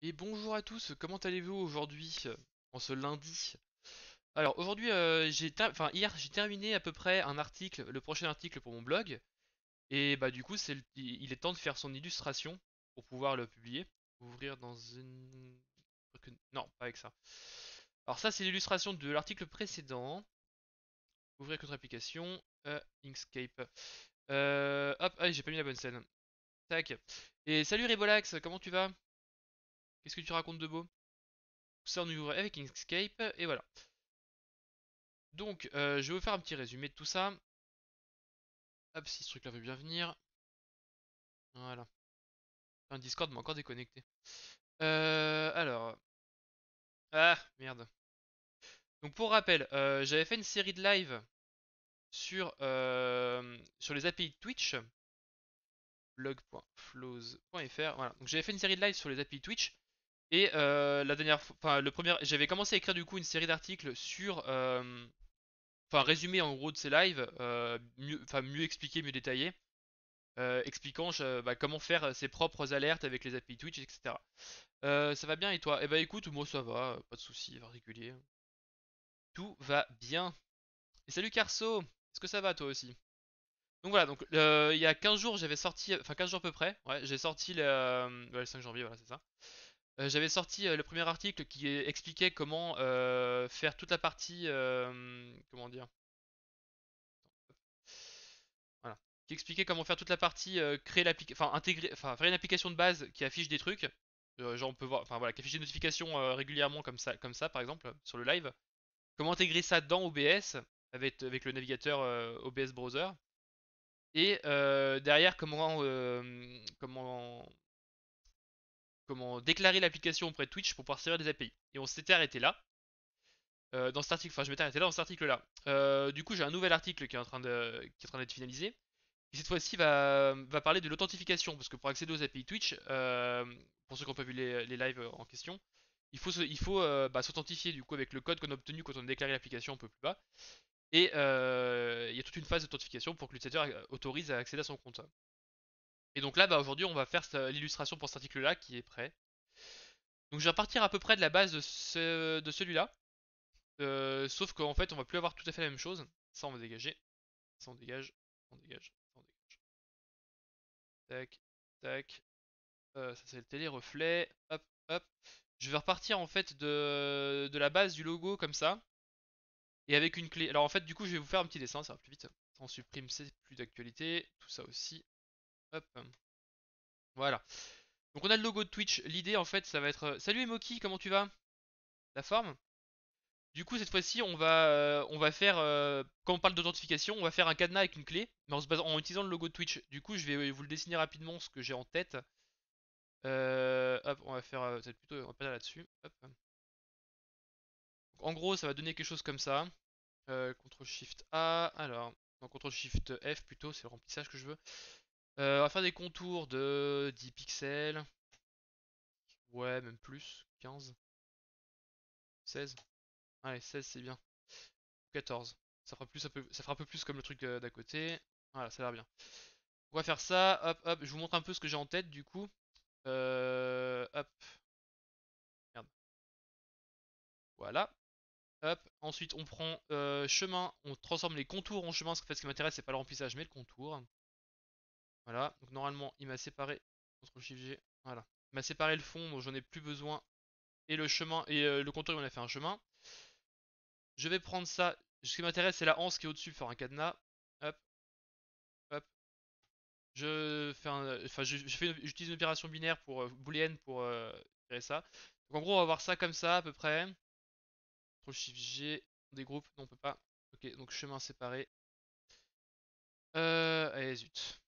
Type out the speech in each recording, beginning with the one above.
Et bonjour à tous, comment allez-vous aujourd'hui, en ce lundi? Alors aujourd'hui, enfin hier j'ai terminé à peu près un article, le prochain article pour mon blog, et bah du coup il est temps de faire son illustration pour pouvoir le publier. Ouvrir dans une... Non, pas avec ça. Alors ça c'est l'illustration de l'article précédent. Ouvrir votre application, Inkscape. Hop, ah j'ai pas mis la bonne scène. Tac. Et salut Rebolax, comment tu vas? Qu'est-ce que tu racontes de beau? Tout ça on ouvre avec Inkscape, et voilà. Donc, je vais vous faire un petit résumé de tout ça. Hop, si ce truc là veut bien venir. Voilà. Un Discord m'a encore déconnecté. Alors. Ah, merde. Donc, pour rappel, j'avais fait une série de live sur les API de Twitch. Blog.flows.fr. Voilà. Donc, j'avais fait une série de live sur les API de Twitch. Et la dernière fois. Enfin, j'avais commencé à écrire du coup une série d'articles sur. Enfin, résumé en gros de ces lives. Mieux expliqué, mieux détaillé. Expliquant bah, comment faire ses propres alertes avec les API Twitch, etc. Ça va bien et toi? Eh bah écoute, moi ça va, pas de soucis particuliers. Tout va bien. Et salut Carso, est-ce que ça va toi aussi? Donc voilà, donc il y a 15 jours j'avais sorti, enfin 15 jours à peu près, ouais, j'ai sorti ouais, le 5 janvier, voilà c'est ça. J'avais sorti le premier article qui expliquait comment faire toute la partie, comment dire, voilà, qui expliquait comment faire toute la partie créer l'application, enfin intégrer, enfin faire une application de base qui affiche des trucs. Genre on peut voir, enfin voilà, qui affiche des notifications régulièrement comme ça par exemple sur le live. Comment intégrer ça dans OBS avec le navigateur OBS Browser. Et derrière comment déclarer l'application auprès de Twitch pour pouvoir servir des API. Et on s'était arrêté là. Dans cet article, enfin je m'étais arrêté là dans cet article là. Du coup j'ai un nouvel article qui est en train d'être finalisé. Qui cette fois-ci va parler de l'authentification, parce que pour accéder aux API Twitch, pour ceux qui n'ont pas vu les lives en question, il faut bah, s'authentifier du coup avec le code qu'on a obtenu quand on a déclaré l'application un peu plus bas. Et il y a toute une phase d'authentification pour que l'utilisateur autorise à accéder à son compte. Et donc là, bah, aujourd'hui, on va faire l'illustration pour cet article-là qui est prêt. Donc je vais repartir à peu près de la base de celui-là. Sauf qu'en fait, on va plus avoir tout à fait la même chose. Ça, on va dégager. Ça, on dégage. On dégage. On dégage. Tac, tac. Ça c'est le télé-reflet. Hop, hop. Je vais repartir en fait de la base du logo comme ça. Et avec une clé. Alors en fait, du coup, je vais vous faire un petit dessin, ça va plus vite. On supprime, c'est plus d'actualité. Tout ça aussi. Hop. Voilà. Donc on a le logo de Twitch. L'idée en fait, ça va être. Salut Emoki, comment tu vas? La forme? Du coup, cette fois-ci, on va faire. Quand on parle d'authentification, on va faire un cadenas avec une clé. Mais en utilisant le logo de Twitch. Du coup, je vais vous le dessiner rapidement ce que j'ai en tête. Hop, on va faire peut-être plutôt, on va pas là-dessus. Hop. Donc, en gros, ça va donner quelque chose comme ça. CTRL SHIFT A. Alors, non, CTRL SHIFT F plutôt, c'est le remplissage que je veux. On va faire des contours de 10 pixels. Ouais, même plus. 15, 16. Allez, 16 c'est bien. 14. Ça fera un peu plus comme le truc d'à côté. Voilà, ça a l'air bien. On va faire ça. Hop, hop. Je vous montre un peu ce que j'ai en tête du coup. Hop. Merde. Voilà. Hop, ensuite on prend chemin, on transforme les contours en chemin, parce qu'en fait ce qui m'intéresse c'est pas le remplissage mais le contour. Voilà, donc normalement il m'a séparé, CTRL SHIFT G, voilà. Il m'a séparé le fond donc j'en ai plus besoin. Et le chemin, et le contour il m'en a fait un chemin. Je vais prendre ça, ce qui m'intéresse c'est la anse qui est au-dessus, faire un cadenas. Hop, hop. Enfin, j'utilise une opération binaire pour booléenne pour créer ça. Donc en gros on va voir ça comme ça à peu près. CTRL SHIFT G, des groupes, non on peut pas. Ok, donc chemin séparé. Allez, zut.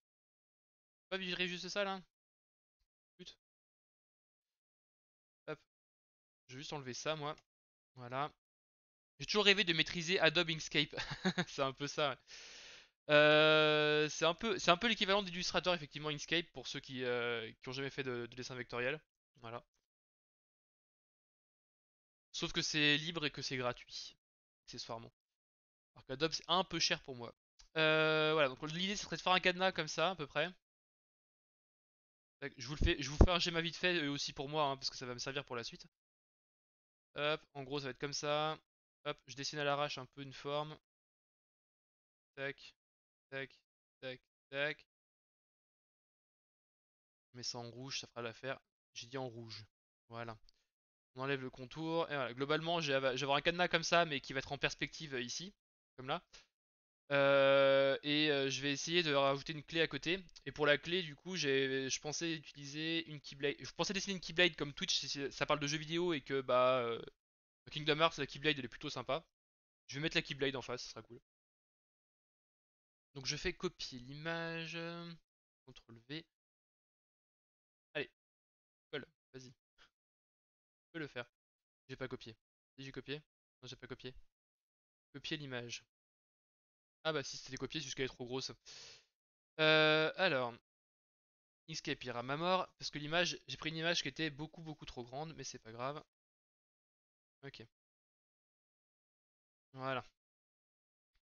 Pas virer juste ça là? Zut. Hop. Je vais juste enlever ça moi. Voilà. J'ai toujours rêvé de maîtriser Adobe Inkscape. C'est un peu ça. Ouais. C'est un peu l'équivalent d'Illustrator effectivement Inkscape pour ceux qui ont jamais fait de dessin vectoriel. Voilà. Sauf que c'est libre et que c'est gratuit, accessoirement. Alors qu'Adobe c'est un peu cher pour moi. Voilà, donc l'idée ce serait de faire un cadenas comme ça à peu près. Tac, je vous fais un schéma vite fait aussi pour moi, hein, parce que ça va me servir pour la suite. Hop, en gros, ça va être comme ça. Hop, je dessine à l'arrache un peu une forme. Tac, tac, tac, tac. Je mets ça en rouge, ça fera l'affaire. J'ai dit en rouge. Voilà. On enlève le contour. Et voilà. Globalement, je vais avoir un cadenas comme ça, mais qui va être en perspective ici. Comme là. Je vais essayer de rajouter une clé à côté. Et pour la clé, du coup, je pensais utiliser une Keyblade. Je pensais dessiner une Keyblade comme Twitch si ça parle de jeux vidéo et que bah Kingdom Hearts, la Keyblade elle est plutôt sympa. Je vais mettre la Keyblade en face, ça sera cool. Donc je fais copier l'image. CTRL V. Allez, colle, vas-y, tu peux le faire. J'ai pas copié. Si j'ai copié? Non, j'ai pas copié. Copier l'image. Ah bah si c'était copié, c'est juste qu'elle est trop grosse. Alors, Inkscape ira à ma mort, parce que l'image, j'ai pris une image qui était beaucoup beaucoup trop grande, mais c'est pas grave. Ok, voilà.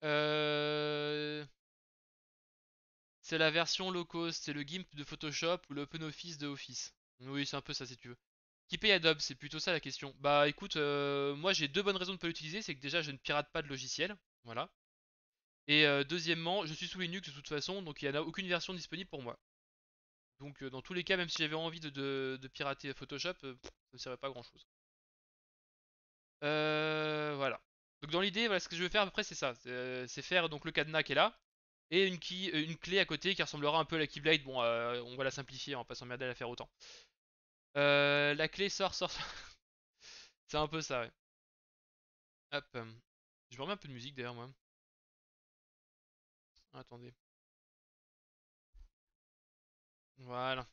Euh, c'est la version low cost, c'est le GIMP de Photoshop ou l'OpenOffice de Office. Oui, c'est un peu ça si tu veux. Qui paye Adobe, c'est plutôt ça la question. Bah écoute, moi j'ai deux bonnes raisons de pas l'utiliser, c'est que déjà je ne pirate pas de logiciel, voilà. Et deuxièmement, je suis sous Linux de toute façon, donc il n'y en a aucune version disponible pour moi. Donc dans tous les cas, même si j'avais envie de pirater Photoshop, ça ne serait pas grand chose. Voilà. Donc dans l'idée, voilà, ce que je vais faire après c'est ça, c'est faire donc le cadenas qui est là et une clé à côté qui ressemblera un peu à la Keyblade. Bon, on va la simplifier, on va pas s'emmerder à la faire autant. La clé sort. C'est un peu ça, ouais. Hop. Je me remets un peu de musique d'ailleurs moi. Attendez. Voilà.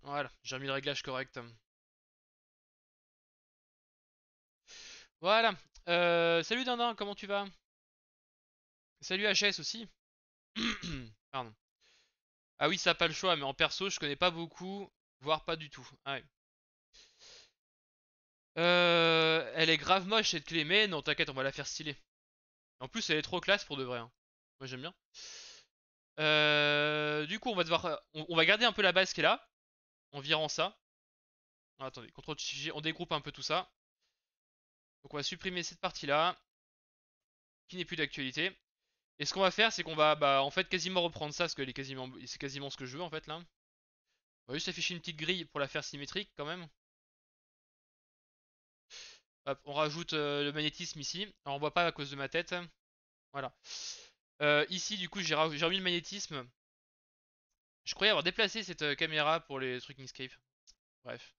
Voilà, j'ai remis le réglage correct. Voilà. Salut Dindin, comment tu vas? Salut HS aussi. Pardon. Ah oui, ça a pas le choix, mais en perso, je connais pas beaucoup, voire pas du tout. Ah ouais. Elle est grave moche cette clé, mais non, t'inquiète, on va la faire stylée. En plus, elle est trop classe pour de vrai, hein. Moi, j'aime bien. Du coup, on va devoir, on va garder un peu la base qui est là, en virant ça. Ah, attendez, CTRL-G, on dégroupe un peu tout ça. Donc, on va supprimer cette partie-là, qui n'est plus d'actualité. Et ce qu'on va faire, c'est qu'on va, bah, en fait, quasiment reprendre ça, parce que c'est quasiment ce que je veux, en fait, là. On va juste afficher une petite grille pour la faire symétrique, quand même. Hop, on rajoute le magnétisme ici. Alors, on voit pas à cause de ma tête. Voilà. Ici, du coup, j'ai remis le magnétisme. Je croyais avoir déplacé cette caméra pour les trucs Inkscape. Bref.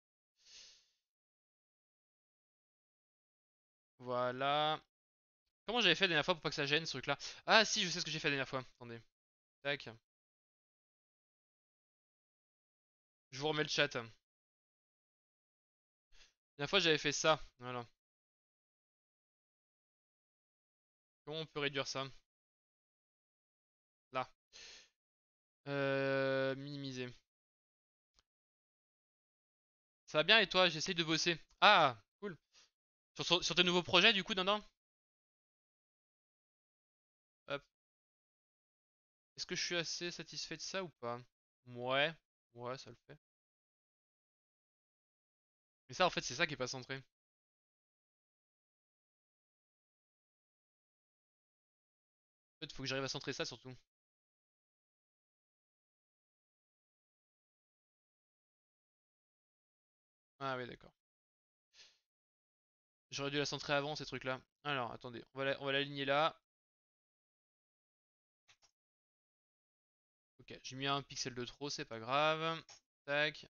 Voilà. Comment j'avais fait la dernière fois pour pas que ça gêne ce truc-là? Ah si, je sais ce que j'ai fait la dernière fois. Attendez. Tac. Je vous remets le chat. La dernière fois, j'avais fait ça. Voilà. Comment on peut réduire ça? Là. Minimiser. Ça va bien et toi? J'essaye de bosser. Ah, cool. Sur tes nouveaux projets, du coup, Dandan? Hop. Est-ce que je suis assez satisfait de ça ou pas? Ouais. Ouais, ça le fait. Mais ça, en fait, c'est ça qui est pas centré. En fait, faut que j'arrive à centrer ça surtout. Ah oui, d'accord. J'aurais dû la centrer avant, ces trucs-là. Alors, attendez. On va l'aligner là. Ok, j'ai mis un pixel de trop, c'est pas grave. Tac.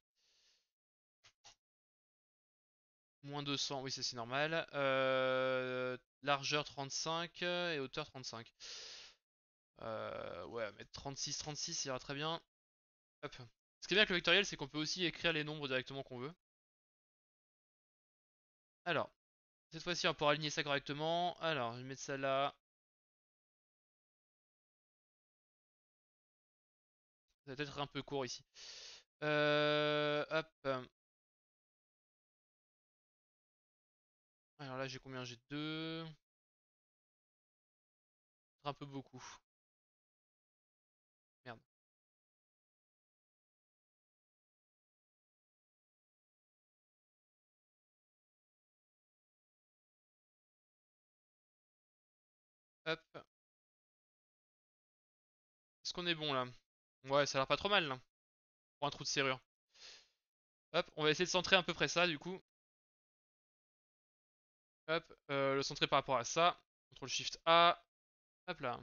Moins 200, oui, ça c'est normal. Largeur 35 et hauteur 35. Ouais, mettre 36, ça ira très bien. Hop. Ce qui est bien avec le vectoriel, c'est qu'on peut aussi écrire les nombres directement qu'on veut. Alors, cette fois-ci, on pourra aligner ça correctement. Alors, je vais mettre ça là. Ça va peut-être un peu court ici. Hop. Alors là, j'ai combien? J'ai 2. Un peu beaucoup. Merde. Hop. Est-ce qu'on est bon là? Ouais, ça a l'air pas trop mal là. Pour un trou de serrure. Hop, on va essayer de centrer à peu près ça du coup. Hop, le centrer par rapport à ça. CTRL SHIFT A. Hop là.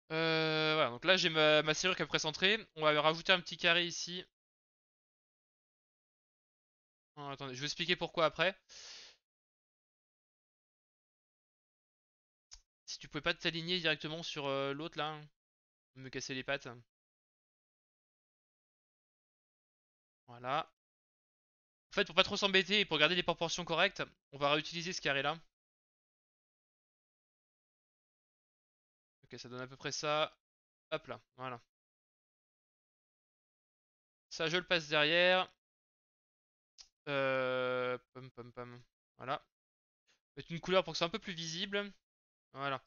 Voilà, donc là j'ai ma serrure qui est pré-centrée. On va rajouter un petit carré ici. Oh, attendez, je vais expliquer pourquoi après. Si tu pouvais pas t'aligner directement sur l'autre là, hein, me casser les pattes. Voilà. En fait, pour pas trop s'embêter et pour garder les proportions correctes, on va réutiliser ce carré là. Ok, ça donne à peu près ça. Hop là, voilà. Ça, je le passe derrière. Pom pom pom. Voilà. Mettre une couleur pour que ce soit un peu plus visible. Voilà.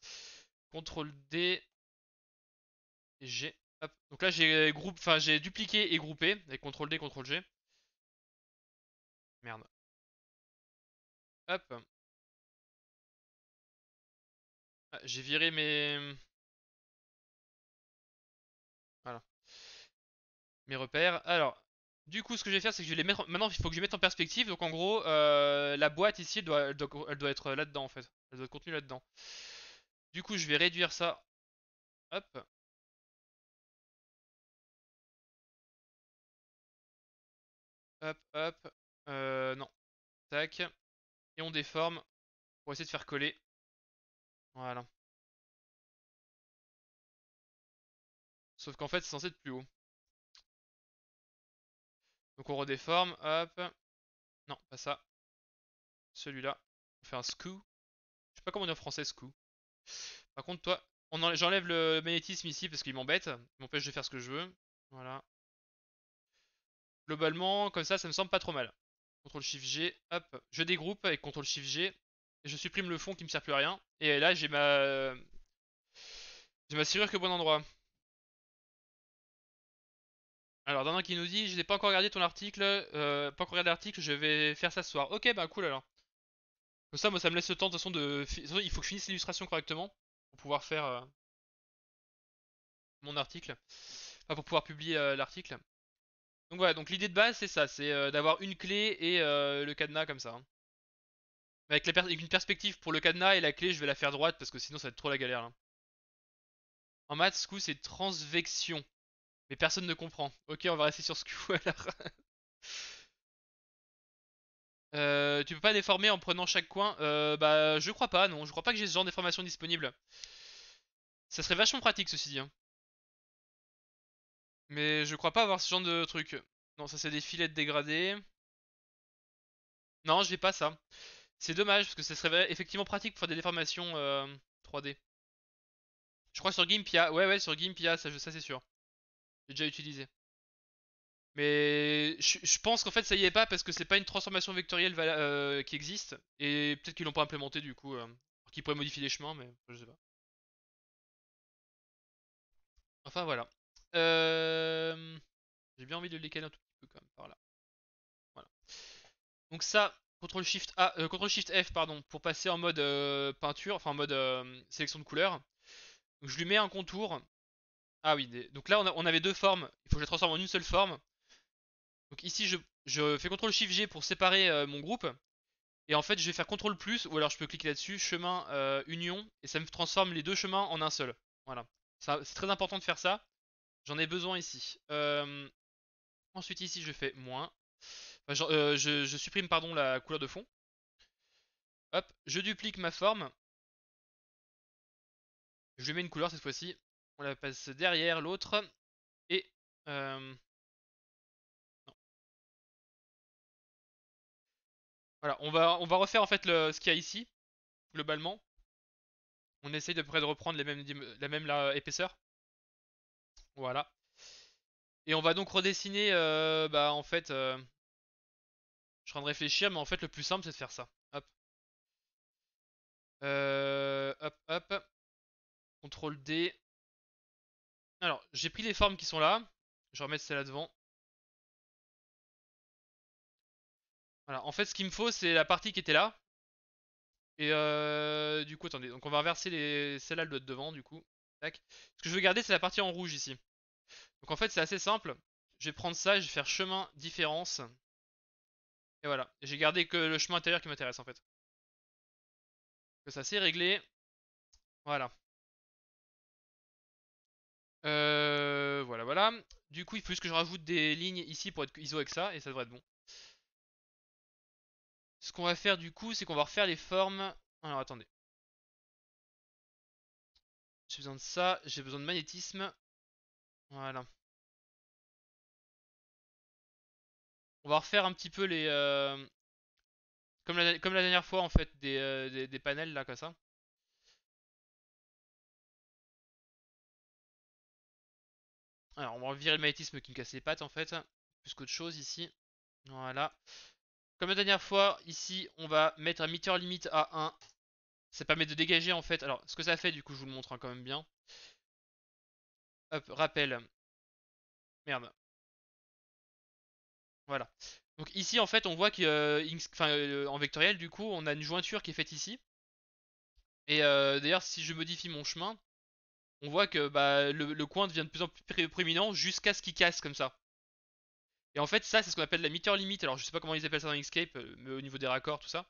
CTRL D et G. Hop. Donc là enfin j'ai dupliqué et groupé avec CTRL D, CTRL G. Merde. Hop. Ah, j'ai viré voilà, mes repères. Alors, du coup, ce que je vais faire, c'est que je vais les mettre. Maintenant, il faut que je les mette en perspective. Donc, en gros, la boîte ici, elle doit être là-dedans en fait. Elle doit être contenue là-dedans. Du coup, je vais réduire ça. Hop. Hop, hop. Non. Tac. Et on déforme pour essayer de faire coller. Voilà. Sauf qu'en fait, c'est censé être plus haut. Donc, on redéforme. Hop. Non, pas ça. Celui-là. On fait un skew. Je sais pas comment on dit en français skew. Par contre, toi, j'enlève le magnétisme ici parce qu'il m'embête. Il m'empêche de faire ce que je veux. Voilà. Globalement, comme ça me semble pas trop mal. CTRL SHIFT G, hop, je dégroupe avec CTRL SHIFT G. Et je supprime le fond qui me sert plus à rien. Et là, j'ai ma serrure qui est au bon endroit. Alors, Dindin qui nous dit, je n'ai pas encore regardé ton article, pas encore regardé l'article, je vais faire ça ce soir. Ok, bah cool alors. Comme ça, moi, ça me laisse le temps de toute façon de toute façon, il faut que je finisse l'illustration correctement pour pouvoir faire mon article, enfin pour pouvoir publier l'article. Donc voilà, donc l'idée de base c'est ça, c'est d'avoir une clé et le cadenas comme ça, hein. Avec une perspective pour le cadenas et la clé, je vais la faire droite parce que sinon ça va être trop la galère là. En maths, ce coup c'est transvection. Mais personne ne comprend. Ok, on va rester sur ce coup alors. Tu peux pas déformer en prenant chaque coin. Bah je crois pas, non. Je crois pas que j'ai ce genre de déformation disponible. Ça serait vachement pratique ceci dit, hein. Mais je crois pas avoir ce genre de truc. Non, ça c'est des filets de dégradés. Non, je vais pas ça. C'est dommage parce que ça serait effectivement pratique pour faire des déformations 3D. Je crois sur GIMP, ouais, sur GIMP, ça c'est sûr. J'ai déjà utilisé. Mais je pense qu'en fait ça y est pas parce que c'est pas une transformation vectorielle qui existe. Et peut-être qu'ils l'ont pas implémenté du coup. Qu'ils pourraient modifier les chemins, mais je sais pas. Enfin voilà. J'ai bien envie de le décaler un tout petit peu quand même par là. Voilà. Donc ça, CTRL SHIFT F pardon, pour passer en mode peinture, enfin en mode sélection de couleurs. Donc je lui mets un contour. Ah oui, donc là on avait deux formes. Il faut que je les transforme en une seule forme. Donc ici je fais CTRL SHIFT G pour séparer mon groupe. Et en fait je vais faire CTRL plus, ou alors je peux cliquer là-dessus, chemin union, et ça me transforme les deux chemins en un seul. Voilà. C'est très important de faire ça. J'en ai besoin ici. Ensuite ici je fais moins. Enfin, je supprime pardon la couleur de fond. Hop, je duplique ma forme. Je lui mets une couleur cette fois-ci. On la passe derrière l'autre. Et non. Voilà, on va refaire en fait ce qu'il y a ici, globalement. On essaye de près de reprendre la même épaisseur. Voilà. Et on va donc redessiner, bah en fait, je suis en train de réfléchir, mais en fait le plus simple c'est de faire ça. Hop. Hop, hop. CTRL D. Alors, j'ai pris les formes qui sont là. Je vais remettre celle-là devant. Voilà, en fait, ce qu'il me faut, c'est la partie qui était là. Et du coup, attendez. Donc, on va inverser les... Celle-là, elle doit être devant, du coup. Tac. Ce que je veux garder, c'est la partie en rouge ici. Donc, en fait, c'est assez simple. Je vais prendre ça, je vais faire chemin différence. Et voilà. J'ai gardé que le chemin intérieur qui m'intéresse, en fait. Que ça, c'est réglé. Voilà. Voilà, voilà. Du coup, il faut juste que je rajoute des lignes ici pour être ISO avec ça. Et ça devrait être bon. Ce qu'on va faire, du coup, c'est qu'on va refaire les formes. Alors, attendez. J'ai besoin de ça. J'ai besoin de magnétisme. Voilà. On va refaire un petit peu les... comme la dernière fois en fait, des panels là comme ça. Alors on va virer le magnétisme qui me casse les pattes en fait. Plus qu'autre chose ici. Voilà. Comme la dernière fois, ici on va mettre un meter limit à 1. Ça permet de dégager en fait. Alors ce que ça fait du coup je vous le montre hein, quand même bien. Hop, rappel. Merde. Voilà. Donc ici en fait on voit qu'en vectoriel du coup on a une jointure qui est faite ici. Et d'ailleurs si je modifie mon chemin, on voit que bah, le coin devient de plus en plus prééminent jusqu'à ce qu'il casse comme ça. Et en fait, ça, c'est ce qu'on appelle la meter limit. Alors, je sais pas comment ils appellent ça dans Inkscape, mais au niveau des raccords, tout ça.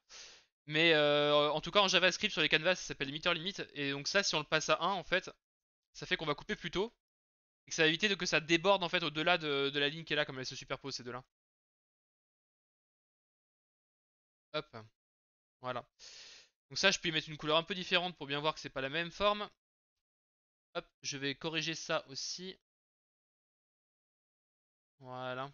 Mais en tout cas, en JavaScript, sur les canvas, ça s'appelle meter limit. Et donc, ça, si on le passe à 1, en fait, ça fait qu'on va couper plus tôt. Et que ça va éviter que ça déborde, en fait, au-delà de la ligne qui est là, comme elle se superpose, ces deux-là. Hop, voilà. Donc, ça, je peux y mettre une couleur un peu différente pour bien voir que c'est pas la même forme. Hop, je vais corriger ça aussi. Voilà.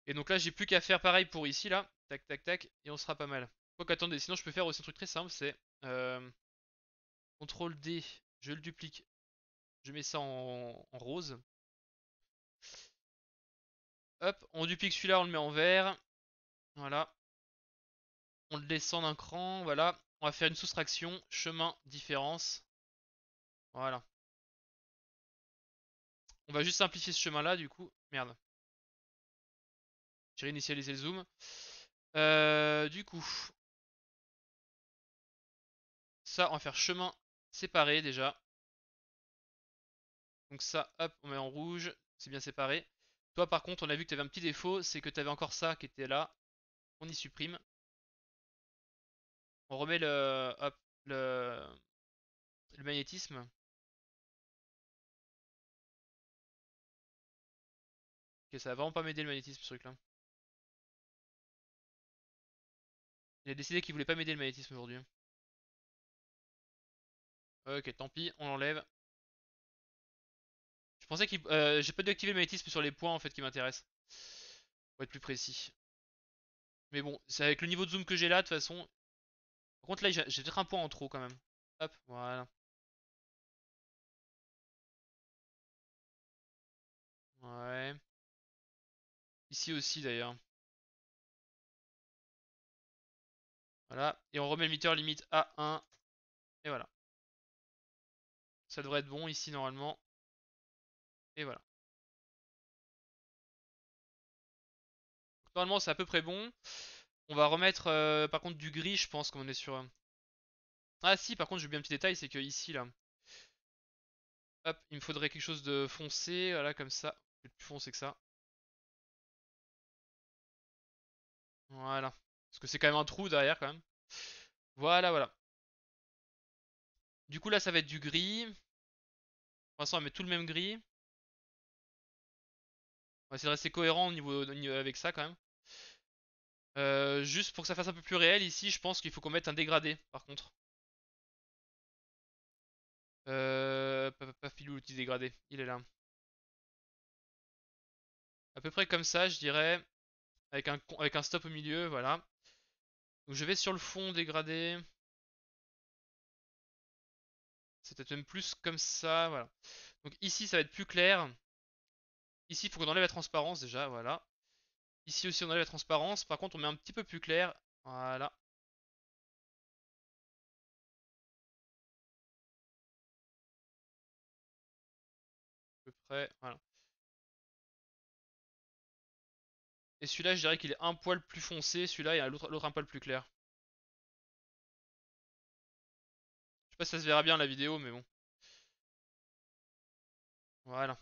Et donc là, j'ai plus qu'à faire pareil pour ici, là. Tac, tac, tac. Et on sera pas mal. Quoique, attendez, sinon, je peux faire aussi un truc très simple, c'est... CTRL D, je le duplique. Je mets ça en rose. Hop, on duplique celui-là, on le met en vert. Voilà. On le descend d'un cran, voilà. On va faire une soustraction, chemin, différence. Voilà. On va juste simplifier ce chemin-là, du coup. Merde. J'ai réinitialisé le zoom. Du coup, ça, on va faire chemin séparé déjà. Donc ça, hop, on met en rouge. C'est bien séparé. Toi, par contre, on a vu que tu avais un petit défaut. C'est que tu avais encore ça qui était là. On y supprime. On remet hop, le magnétisme. Ok, ça va vraiment pas m'aider le magnétisme ce truc là. Il a décidé qu'il voulait pas m'aider le magnétisme aujourd'hui. Ok, tant pis, on l'enlève. Je pensais qu'il... j'ai pas dû activer le magnétisme sur les points en fait qui m'intéressent. Pour être plus précis. Mais bon, c'est avec le niveau de zoom que j'ai là de toute façon. Par contre là j'ai peut-être un point en trop quand même. Hop, voilà. Ouais. Ici aussi d'ailleurs. Voilà. Et on remet le meter limite à 1. Et voilà. Ça devrait être bon ici normalement. Et voilà. Normalement c'est à peu près bon. On va remettre par contre du gris je pense qu'on est sur... Ah si, par contre j'ai oublié un petit détail, c'est que ici là, hop, il me faudrait quelque chose de foncé, voilà comme ça, plus foncé que ça. Voilà. Parce que c'est quand même un trou derrière quand même. Voilà, voilà. Du coup là ça va être du gris. Pour l'instant on va mettre tout le même gris. On va essayer de rester cohérent avec ça quand même. Juste pour que ça fasse un peu plus réel ici, je pense qu'il faut qu'on mette un dégradé par contre. Pas filou l'outil dégradé, il est là. À peu près comme ça je dirais. Avec un stop au milieu, voilà. Donc je vais sur le fond dégradé. C'est peut-être même plus comme ça, voilà. Donc ici ça va être plus clair. Ici il faut qu'on enlève la transparence déjà, voilà. Ici aussi on enlève la transparence. Par contre on met un petit peu plus clair. Voilà. peu près, voilà. Et celui-là, je dirais qu'il est un poil plus foncé, celui-là et l'autre un poil plus clair. Je sais pas si ça se verra bien la vidéo, mais bon. Voilà.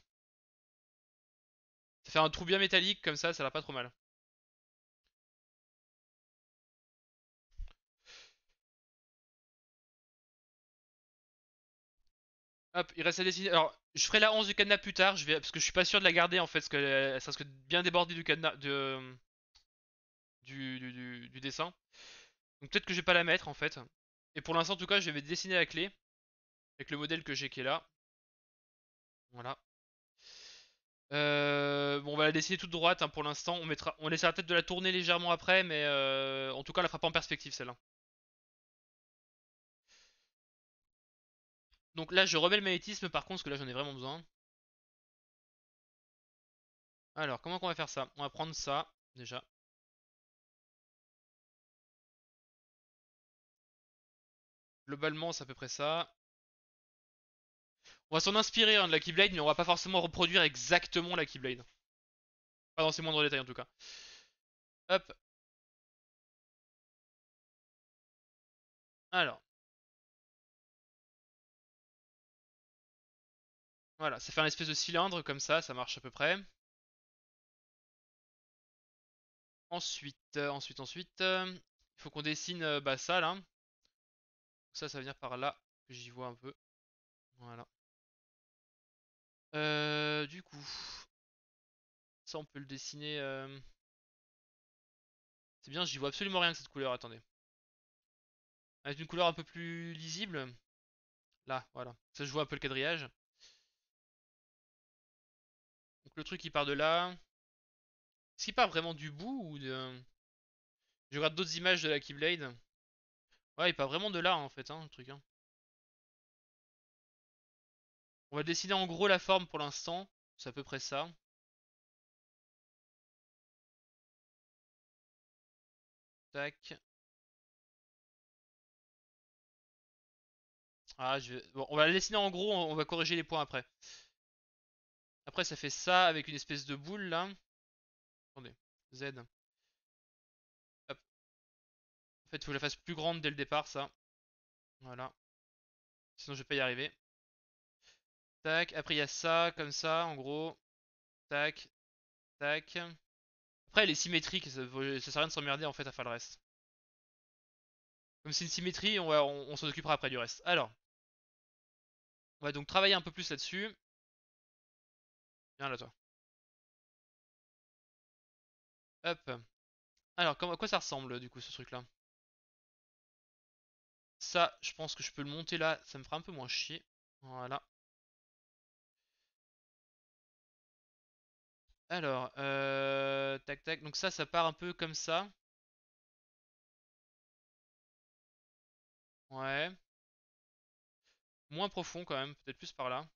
Ça fait un trou bien métallique comme ça va pas trop mal. Hop, il reste à dessiner. Alors, je ferai la 11 du cadenas plus tard, parce que je suis pas sûr de la garder en fait, parce qu'elle ça risque de bien déborder du cadenas, du dessin. Donc peut-être que je vais pas la mettre en fait. Et pour l'instant, en tout cas, je vais dessiner la clé avec le modèle que j'ai qui est là. Voilà. Bon, on va la dessiner toute droite hein, pour l'instant. On laissera peut-être de la tourner légèrement après, mais en tout cas, on la fera pas en perspective celle-là. Donc là, je remets le magnétisme par contre, parce que là, j'en ai vraiment besoin. Alors, comment qu'on va faire ça? On va prendre ça déjà. Globalement, c'est à peu près ça. On va s'en inspirer hein, de la Keyblade, mais on va pas forcément reproduire exactement la Keyblade. Pas dans ses moindres détails en tout cas. Hop. Alors, voilà, ça fait un espèce de cylindre comme ça marche à peu près. Ensuite, il faut qu'on dessine bah, ça là. Ça va venir par là, que j'y vois un peu. Voilà. Du coup, ça on peut le dessiner. C'est bien, j'y vois absolument rien de cette couleur, attendez. Avec une couleur un peu plus lisible. Là, voilà. Ça je vois un peu le quadrillage. Donc le truc il part de là. Est-ce qu'il part vraiment du bout ou de... Je regarde d'autres images de la Keyblade. Ouais, il part vraiment de là en fait, hein, le truc. Hein. On va dessiner en gros la forme pour l'instant. C'est à peu près ça. Tac. Ah, bon, on va la dessiner en gros, on va corriger les points après. Après, ça fait ça avec une espèce de boule là. Attendez. Z. Hop. En fait, il faut que je la fasse plus grande dès le départ, ça. Voilà. Sinon, je vais pas y arriver. Tac. Après, il y a ça, comme ça, en gros. Tac. Tac. Après, elle est symétrique. Ça sert à rien de s'emmerder en fait à faire le reste. Comme c'est une symétrie, on s'en occupera après du reste. Alors, on va donc travailler un peu plus là-dessus. Viens là, toi. Hop. Alors, à quoi ça ressemble du coup ce truc-là? Ça, je pense que je peux le monter là. Ça me fera un peu moins chier. Voilà. Alors, tac tac. Donc ça part un peu comme ça. Ouais. Moins profond quand même. Peut-être plus par là.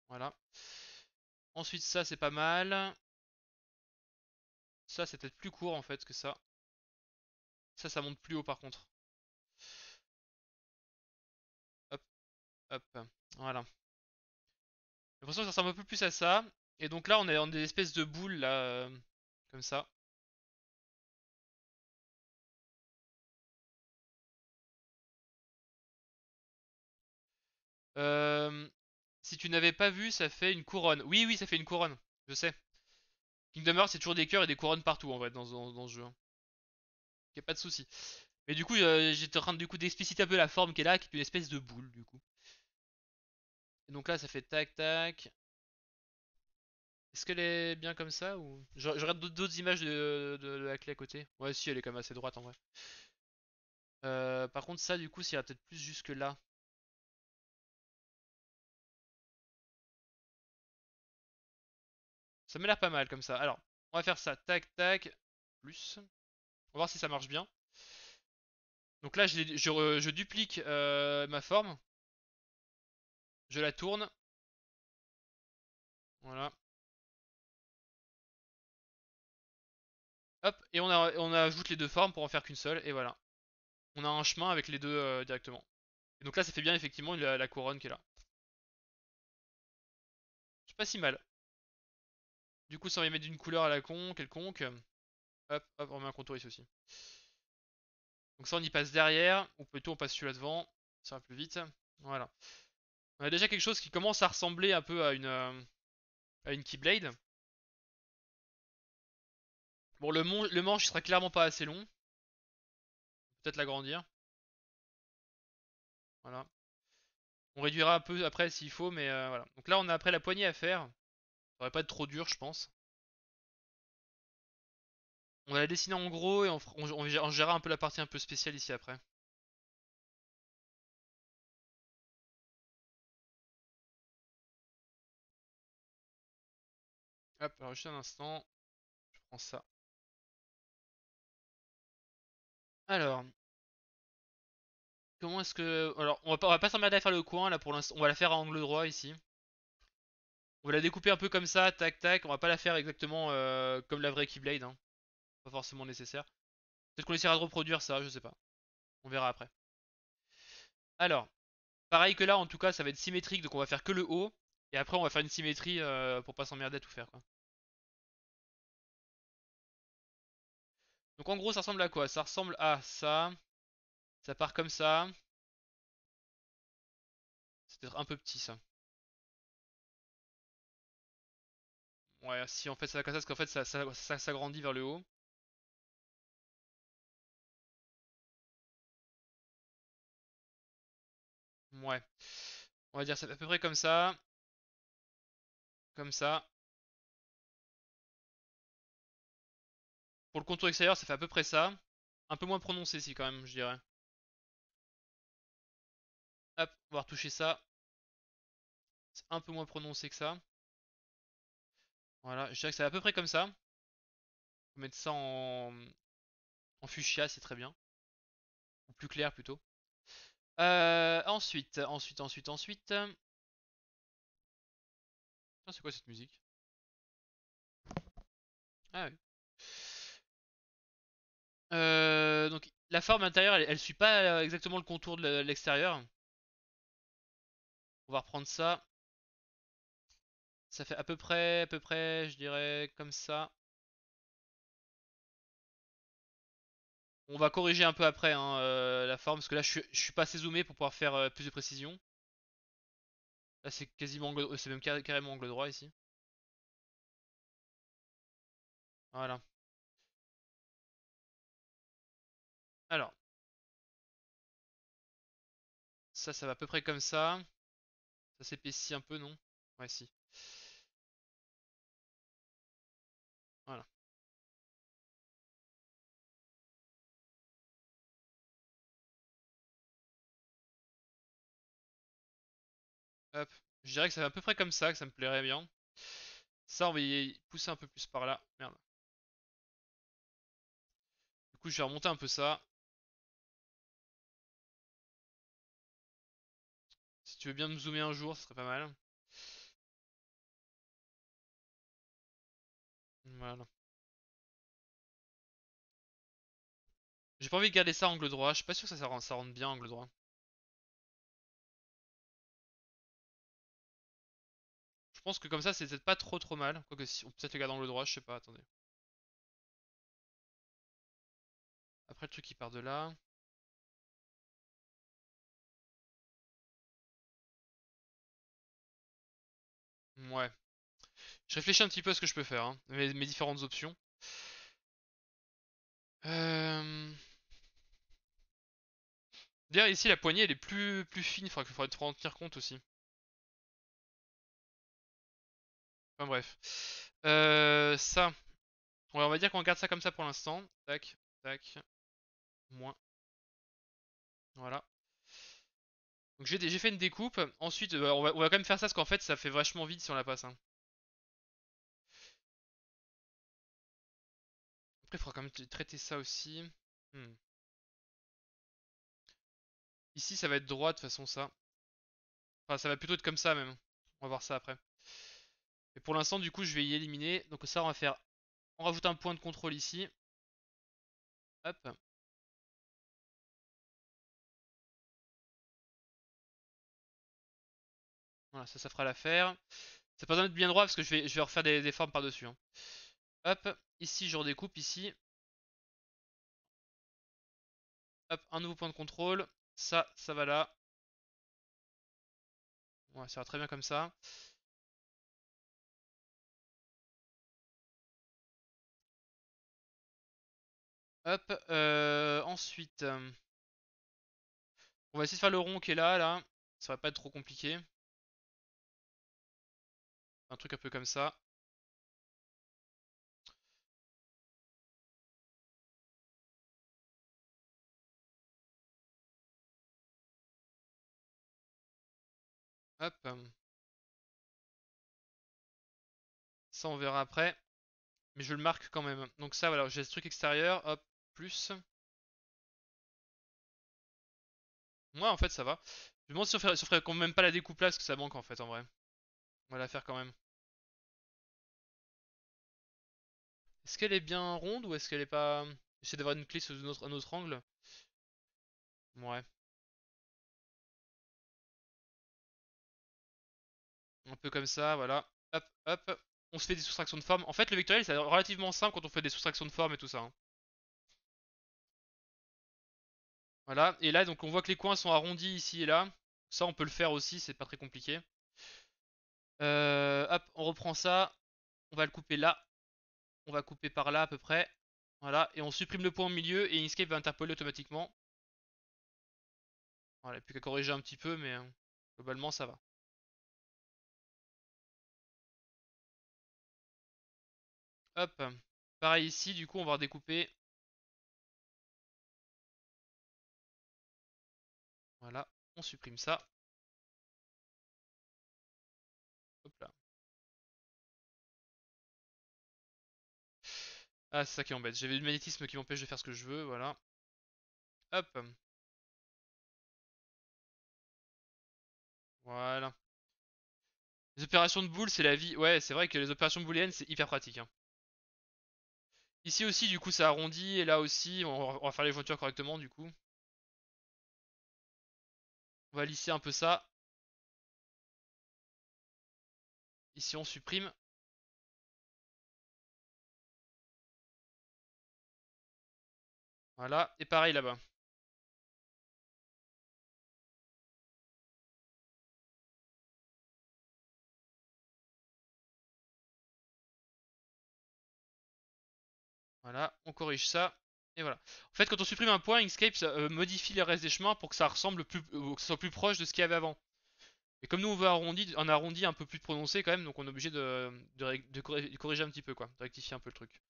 Voilà. Ensuite, ça, c'est pas mal. Ça, c'est peut-être plus court en fait que ça. Ça monte plus haut par contre. Hop, hop. Voilà. J'ai l'impression que ça ressemble un peu plus à ça. Et donc là, on est dans des espèces de boules là. Comme ça. Euh, Si tu n'avais pas vu, ça fait une couronne. Oui, oui, ça fait une couronne. Je sais. Kingdom Hearts, c'est toujours des cœurs et des couronnes partout en fait dans ce jeu. Hein. Y a pas de souci. Mais du coup, j'étais en train de, du coup d'expliciter un peu la forme qu'elle a, qui est une espèce de boule du coup. Et donc là, ça fait tac tac. Est-ce qu'elle est bien comme ça ou je regarde d'autres images de la clé à côté. Ouais, si, elle est quand même assez droite en vrai. Par contre, ça, du coup, ça ira peut-être plus jusque là. Ça m'a l'air pas mal comme ça. Alors, on va faire ça. Tac tac. Plus. On va voir si ça marche bien. Donc là, je duplique ma forme. Je la tourne. Voilà. Hop, et on ajoute les deux formes pour en faire qu'une seule, et voilà. On a un chemin avec les deux directement. Et donc là, ça fait bien effectivement la couronne qui est là. pas si mal. Du coup, ça va y mettre d'une couleur à la con, quelconque. Hop, hop, on met un contour ici aussi. Donc ça, on y passe derrière, ou plutôt on passe celui-là devant. Ça va plus vite. Voilà. On a déjà quelque chose qui commence à ressembler un peu à une Keyblade. Bon, le manche il sera clairement pas assez long. Peut-être l'agrandir. Voilà. On réduira un peu après s'il faut, mais voilà. Donc là, on a après la poignée à faire. Ça devrait pas être trop dur, je pense. On va la dessiner en gros et on gérera un peu la partie un peu spéciale ici après. Hop, alors juste un instant. Je prends ça. Alors, comment est-ce que... Alors, on va pas s'emmerder à faire le coin là pour l'instant. On va la faire à angle droit ici. On va la découper un peu comme ça, tac tac. On va pas la faire exactement comme la vraie Keyblade, hein. Pas forcément nécessaire. Peut-être qu'on essaiera de reproduire ça, je sais pas. On verra après. Alors, pareil que là, en tout cas, ça va être symétrique, donc on va faire que le haut. Et après, on va faire une symétrie pour pas s'emmerder à tout faire, quoi. Donc en gros, ça ressemble à quoi? Ça ressemble à ça. Ça part comme ça. C'est peut-être un peu petit, ça. Ouais, si en fait ça va comme ça, parce qu'en fait ça s'agrandit vers le haut. Ouais. On va dire c'est à peu près comme ça. Comme ça. Pour le contour extérieur, ça fait à peu près ça. Un peu moins prononcé ici quand même, je dirais. Hop, on va retoucher ça. C'est un peu moins prononcé que ça. Voilà, je dirais que c'est à peu près comme ça. On va mettre ça en fuchsia, c'est très bien. Ou plus clair plutôt. Ensuite. Putain, c'est quoi cette musique? Ah ouais. Donc la forme intérieure, elle suit pas exactement le contour de l'extérieur. On va reprendre ça. Ça fait à peu près, je dirais comme ça. On va corriger un peu après hein, la forme, parce que là je suis pas assez zoomé pour pouvoir faire plus de précision. Là c'est quasiment c'est même carrément angle droit ici. Voilà. Alors, ça va à peu près comme ça. Ça s'épaissit un peu, non? Ouais, si. Voilà. Hop. Je dirais que ça va à peu près comme ça, que ça me plairait bien. Ça, on va y pousser un peu plus par là. Merde. Du coup, je vais remonter un peu ça. Si tu veux bien me zoomer un jour, ce serait pas mal. Voilà. J'ai pas envie de garder ça angle droit. Je suis pas sûr que ça rentre bien angle droit. Je pense que comme ça, c'est peut-être pas trop mal. Quoique si on peut peut-être le garder angle droit, je sais pas, attendez. Après le truc il part de là. Ouais. Je réfléchis un petit peu à ce que je peux faire, hein. Mes différentes options. Euh... D'ailleurs ici la poignée elle est plus fine, faudrait en tenir compte aussi. Enfin bref. Ça. Ouais, on va dire qu'on garde ça comme ça pour l'instant. Tac, tac, moins. Voilà. Donc j'ai fait une découpe. Ensuite, on va quand même faire ça parce qu'en fait ça fait vachement vite si on la passe, hein. Après il faudra quand même traiter ça aussi. Hmm. Ici ça va être droit de toute façon ça. Enfin ça va plutôt être comme ça même. On va voir ça après. Et pour l'instant du coup je vais y éliminer. Donc ça on va faire... On rajoute un point de contrôle ici. Hop. Voilà, ça fera l'affaire. Ça pas besoin d'être bien droit parce que je vais refaire des formes par-dessus, hein. Hop, ici je redécoupe ici. Hop, un nouveau point de contrôle. Ça va là. Ouais, ça va très bien comme ça. Hop, ensuite, on va essayer de faire le rond qui est là. Ça va pas être trop compliqué. Un truc un peu comme ça. Hop, ça on verra après. Mais je le marque quand même. Donc ça, voilà, j'ai ce truc extérieur. Hop, plus. Ouais, en fait, ça va. Je me demande si on ferait quand même pas la découpe là, parce que ça manque en fait, en vrai. On va la faire quand même. Est-ce qu'elle est bien ronde ou est-ce qu'elle est pas... J'essaie d'avoir une clé sous un autre angle. Ouais, un peu comme ça, voilà. Hop, hop. On se fait des soustractions de forme. En fait, le vectoriel, c'est relativement simple quand on fait des soustractions de forme et tout ça, hein. Voilà, et là, donc on voit que les coins sont arrondis ici et là. Ça, on peut le faire aussi, c'est pas très compliqué. Hop, on reprend ça. On va le couper là. On va couper par là à peu près. Voilà, et on supprime le point au milieu et Inkscape va interpoler automatiquement. Voilà, il n'y a plus qu'à corriger un petit peu, mais globalement ça va. Hop, pareil ici, du coup on va redécouper. Voilà, on supprime ça. Hop là. Ah, c'est ça qui embête. J'avais le magnétisme qui m'empêche de faire ce que je veux, voilà. Hop, voilà. Les opérations de boules, c'est la vie. Ouais, c'est vrai que les opérations booléennes, c'est hyper pratique, hein. Ici aussi, du coup, ça arrondit, et là aussi, on va faire les jointures correctement, du coup. On va lisser un peu ça. Ici, on supprime. Voilà, et pareil là-bas. Voilà, on corrige ça. Et voilà. En fait, quand on supprime un point, Inkscape ça, modifie le reste des chemins pour que ça ressemble plus, que ça soit plus proche de ce qu'il y avait avant. Et comme nous on veut un arrondi un peu plus prononcé quand même, donc on est obligé de corriger un petit peu quoi, de rectifier un peu le truc.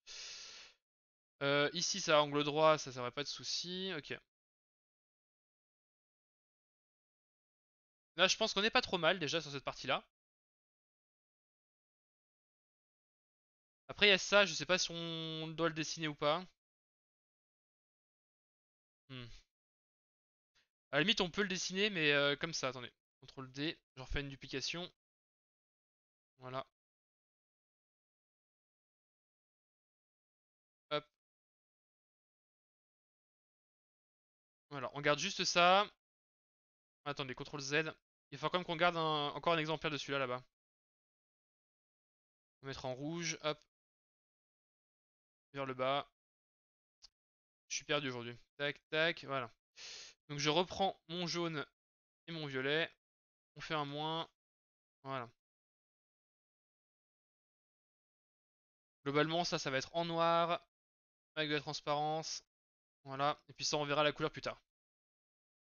Ici ça a angle droit, ça aurait pas de souci. Ok. Là je pense qu'on est pas trop mal déjà sur cette partie-là. Après il y a ça, je sais pas si on doit le dessiner ou pas. Hmm. À la limite on peut le dessiner mais comme ça, attendez. CTRL D, je refais une duplication. Voilà. Hop. Voilà, on garde juste ça. Attendez, CTRL Z. Il faut quand même qu'on garde encore un exemplaire de celui-là là-bas. On va mettre en rouge, hop, vers le bas. Je suis perdu aujourd'hui. Tac, tac, voilà. Donc je reprends mon jaune et mon violet. On fait un moins. Voilà. Globalement, ça va être en noir, avec de la transparence. Voilà. Et puis ça, on verra la couleur plus tard.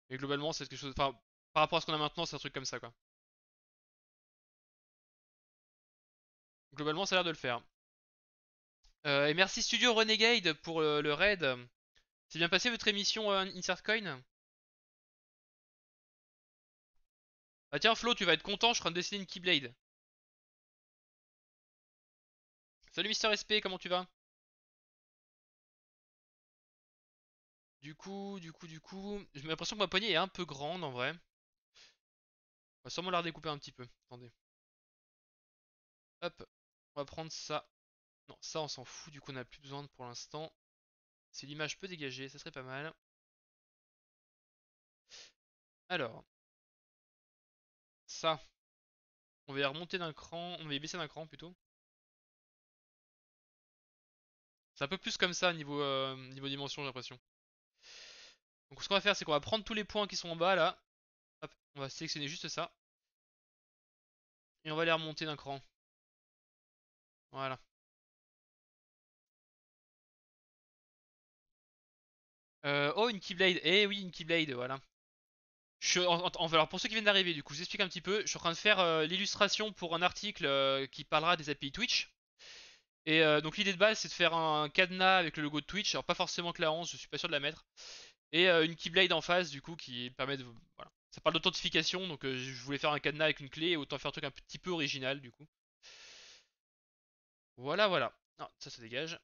Mais globalement, c'est quelque chose. Enfin, par rapport à ce qu'on a maintenant, c'est un truc comme ça, quoi. Globalement, ça a l'air de le faire. Et merci Studio Renegade pour le raid. C'est bien passé votre émission Insert Coin? Ah tiens Flo, tu vas être content, je suis en train de dessiner une Keyblade. Salut Mister SP, comment tu vas? Du coup, j'ai l'impression que ma poignée est un peu grande en vrai. On va sûrement la redécouper un petit peu. Attendez. Hop, on va prendre ça. Non, ça on s'en fout, du coup on n'a plus besoin pour l'instant. Si l'image peut dégager, ça serait pas mal. Alors, ça. On va y remonter d'un cran, on va y baisser d'un cran plutôt. C'est un peu plus comme ça niveau dimension, j'ai l'impression. Donc ce qu'on va faire, c'est qu'on va prendre tous les points qui sont en bas là. Hop, on va sélectionner juste ça. Et on va les remonter d'un cran. Voilà. Oh, une Keyblade. Eh oui, une Keyblade, voilà. Alors pour ceux qui viennent d'arriver, du coup, je vous explique un petit peu. Je suis en train de faire l'illustration pour un article qui parlera des API Twitch. Et donc l'idée de base, c'est de faire un cadenas avec le logo de Twitch. Alors pas forcément Clarence, je suis pas sûr de la mettre. Et une Keyblade en face, du coup, qui permet de... Voilà. Ça parle d'authentification, donc je voulais faire un cadenas avec une clé, et autant faire un truc un petit peu original, du coup. Voilà, voilà. Non, ça dégage.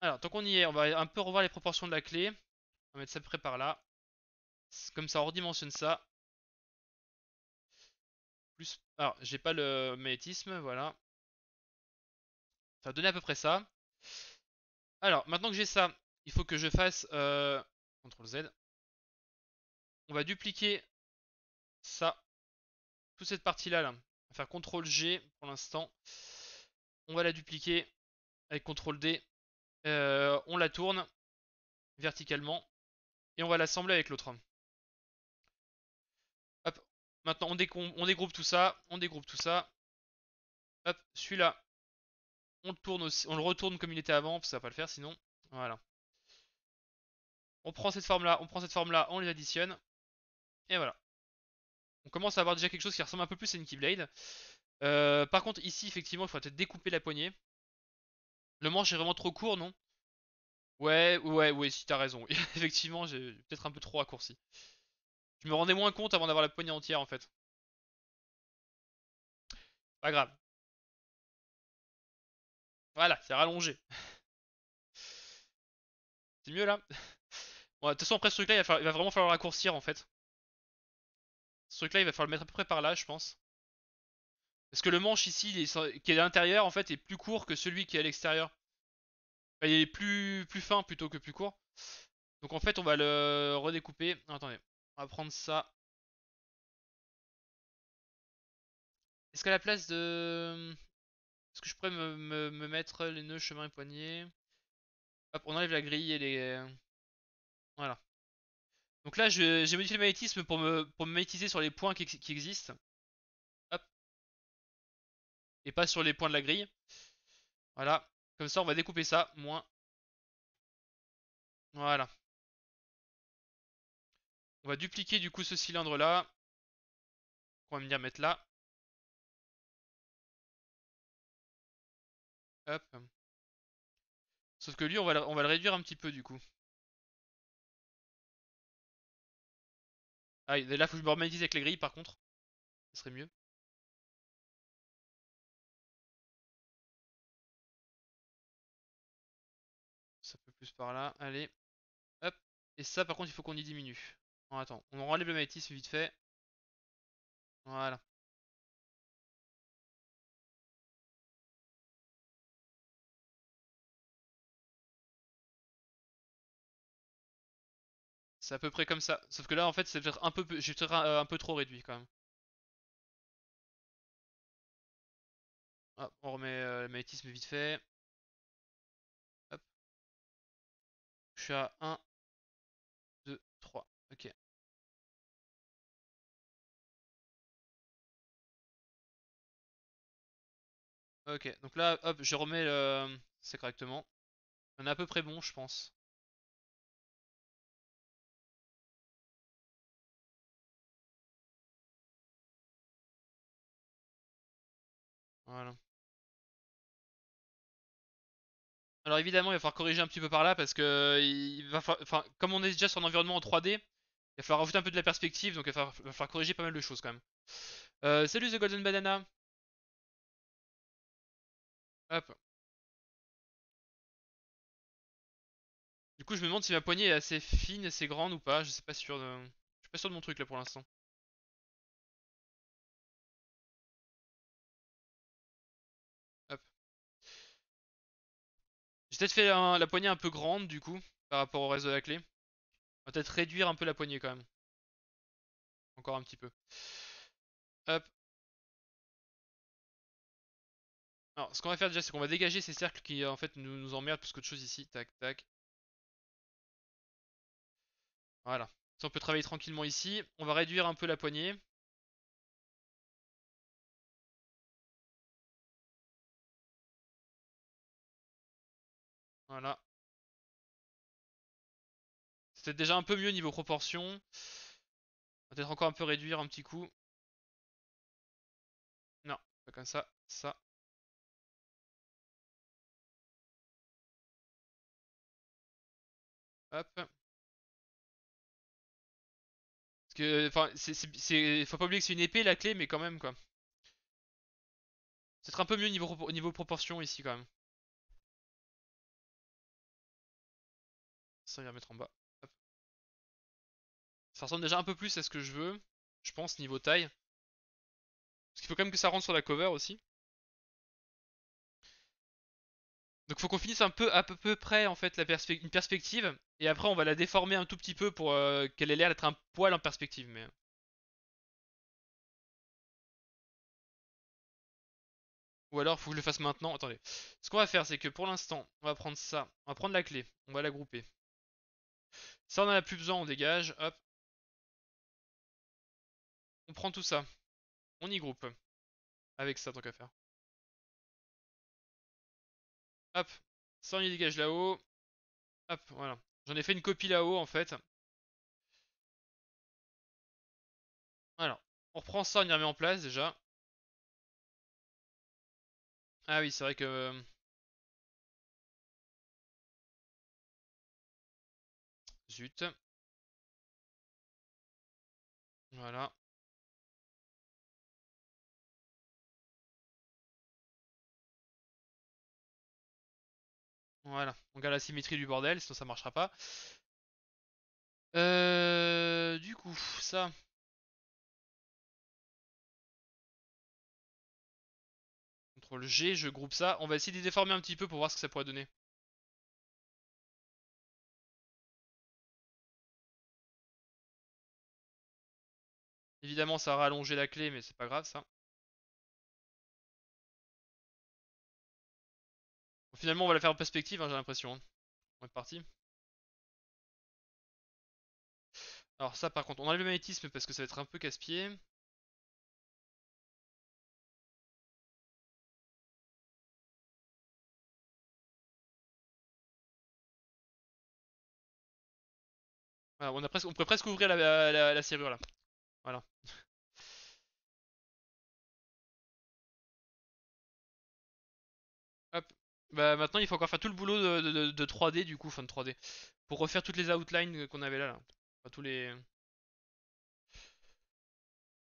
Alors, tant qu'on y est, on va un peu revoir les proportions de la clé. On va mettre ça près par là. Comme ça, on redimensionne ça. Plus... Alors, j'ai pas le magnétisme, voilà. Ça va donner à peu près ça. Alors, maintenant que j'ai ça, il faut que je fasse CTRL Z. On va dupliquer ça, toute cette partie-là, là. On va faire CTRL G pour l'instant. On va la dupliquer avec CTRL D. On la tourne verticalement et on va l'assembler avec l'autre. Hop. Maintenant, on dégroupe tout ça. On dégroupe tout ça. Hop, celui-là, on le tourne aussi, on le retourne comme il était avant, parce que ça va pas le faire sinon. Voilà. On prend cette forme-là, on prend cette forme-là, on les additionne. Et voilà. On commence à avoir déjà quelque chose qui ressemble un peu plus à une Keyblade. Par contre, ici, effectivement, il faudrait peut-être découper la poignée. Le manche est vraiment trop court, non? Ouais, si t'as raison. Effectivement, j'ai peut-être un peu trop raccourci. Je me rendais moins compte avant d'avoir la poignée entière, en fait. Pas grave. Voilà, c'est rallongé. C'est mieux là? Bon, de toute façon, après ce truc-là, il va vraiment falloir raccourcir, en fait. Ce truc-là, il va falloir le mettre à peu près par là, je pense. Parce que le manche ici, qui est à l'intérieur, en fait, est plus court que celui qui est à l'extérieur. Enfin, il est plus fin plutôt que plus court. Donc en fait, on va le redécouper. Non, attendez, on va prendre ça. Est-ce qu'à la place de... Est-ce que je pourrais me mettre les nœuds, chemin et poignets? Hop, on enlève la grille et les... Voilà. Donc là, j'ai modifié le magnétisme pour me magnétiser sur les points qui existent. Hop. Et pas sur les points de la grille. Voilà. Comme ça, on va découper ça. Moins. Voilà. On va dupliquer du coup ce cylindre là. On va venir mettre là. Hop. Sauf que lui, on va le réduire un petit peu du coup. Ah, là, faut que je me remédise avec les grilles par contre. Ce serait mieux. Ça peut plus par là. Allez. Hop. Et ça, par contre, il faut qu'on y diminue. Bon, attends, on enlève le magnétisme vite fait. Voilà. C'est à peu près comme ça. Sauf que là, en fait, c'est peut-être un peu, j'ai peut-être un peu trop réduit quand même. Hop, on remet le magnétisme vite fait. Hop. Je suis à 1, 2, 3. Ok. Ok. Donc là, hop, je remets le... C'est correctement. On est à peu près bon, je pense. Voilà. Alors évidemment, il va falloir corriger un petit peu par là parce que enfin, comme on est déjà sur un environnement en 3D, il va falloir rajouter un peu de la perspective, donc il va falloir corriger pas mal de choses quand même. Salut The Golden Banana. Hop. Du coup, je me demande si ma poignée est assez fine, assez grande ou pas. Je sais pas sûr de... Je suis pas sûr de mon truc là pour l'instant. Hop. J'ai peut-être fait la poignée un peu grande du coup par rapport au reste de la clé. On va peut-être réduire un peu la poignée quand même. Encore un petit peu. Hop. Alors, ce qu'on va faire déjà, c'est qu'on va dégager ces cercles qui en fait nous emmerdent plus qu'autre chose ici. Tac, tac. Voilà. Si on peut travailler tranquillement ici. On va réduire un peu la poignée. Voilà. C'était déjà un peu mieux niveau proportion. On va peut-être encore un peu réduire un petit coup. Non, pas comme ça. Ça. Hop. Parce que, enfin, faut pas oublier que c'est une épée la clé, mais quand même quoi. C'est un peu mieux niveau proportion ici quand même. Ça, il va mettre en bas. Hop. Ça ressemble déjà un peu plus à ce que je veux, je pense, niveau taille. Parce qu'il faut quand même que ça rentre sur la cover aussi. Donc faut qu'on finisse un peu à peu près en fait une perspective. Et après on va la déformer un tout petit peu pour qu'elle ait l'air d'être un poil en perspective. Mais... Ou alors faut que je le fasse maintenant. Attendez. Ce qu'on va faire c'est que pour l'instant on va prendre ça. On va prendre la clé. On va la grouper. Ça on en a plus besoin, on dégage. Hop. On prend tout ça. On y groupe. Avec ça tant qu'à faire. Hop. Ça on y dégage là-haut. Hop, voilà. J'en ai fait une copie là-haut en fait. Voilà. On reprend ça, on y remet en place déjà. Ah oui, c'est vrai que... Zut. Voilà. Voilà. On garde la symétrie du bordel, sinon ça marchera pas. Du coup, ça. CTRL G, je groupe ça. On va essayer de les déformer un petit peu pour voir ce que ça pourrait donner. Évidemment, ça a rallongé la clé, mais c'est pas grave ça. Bon, finalement, on va la faire en perspective, hein, j'ai l'impression, hein. On est parti. Alors ça, par contre, on enlève le magnétisme parce que ça va être un peu casse-pied. Voilà, on pourrait presque ouvrir la serrure là. Voilà. Hop. Bah maintenant, il faut encore faire tout le boulot de 3D du coup, enfin de 3D. Pour refaire toutes les outlines qu'on avait là. Enfin, tous les...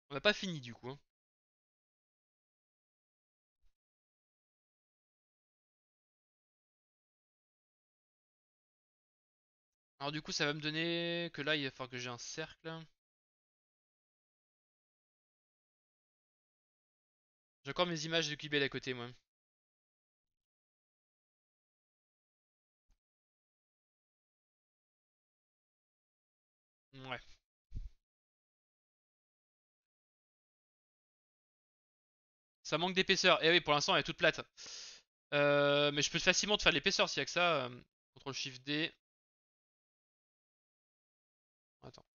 On n'a pas fini du coup, hein. Alors du coup, ça va me donner que là, il va falloir que j'ai un cercle. J'ai encore mes images de Qbel à côté, moi. Ouais. Ça manque d'épaisseur. Et oui, pour l'instant, elle est toute plate. Mais je peux facilement te faire l'épaisseur s'il y a que ça. CTRL Shift D. Attends.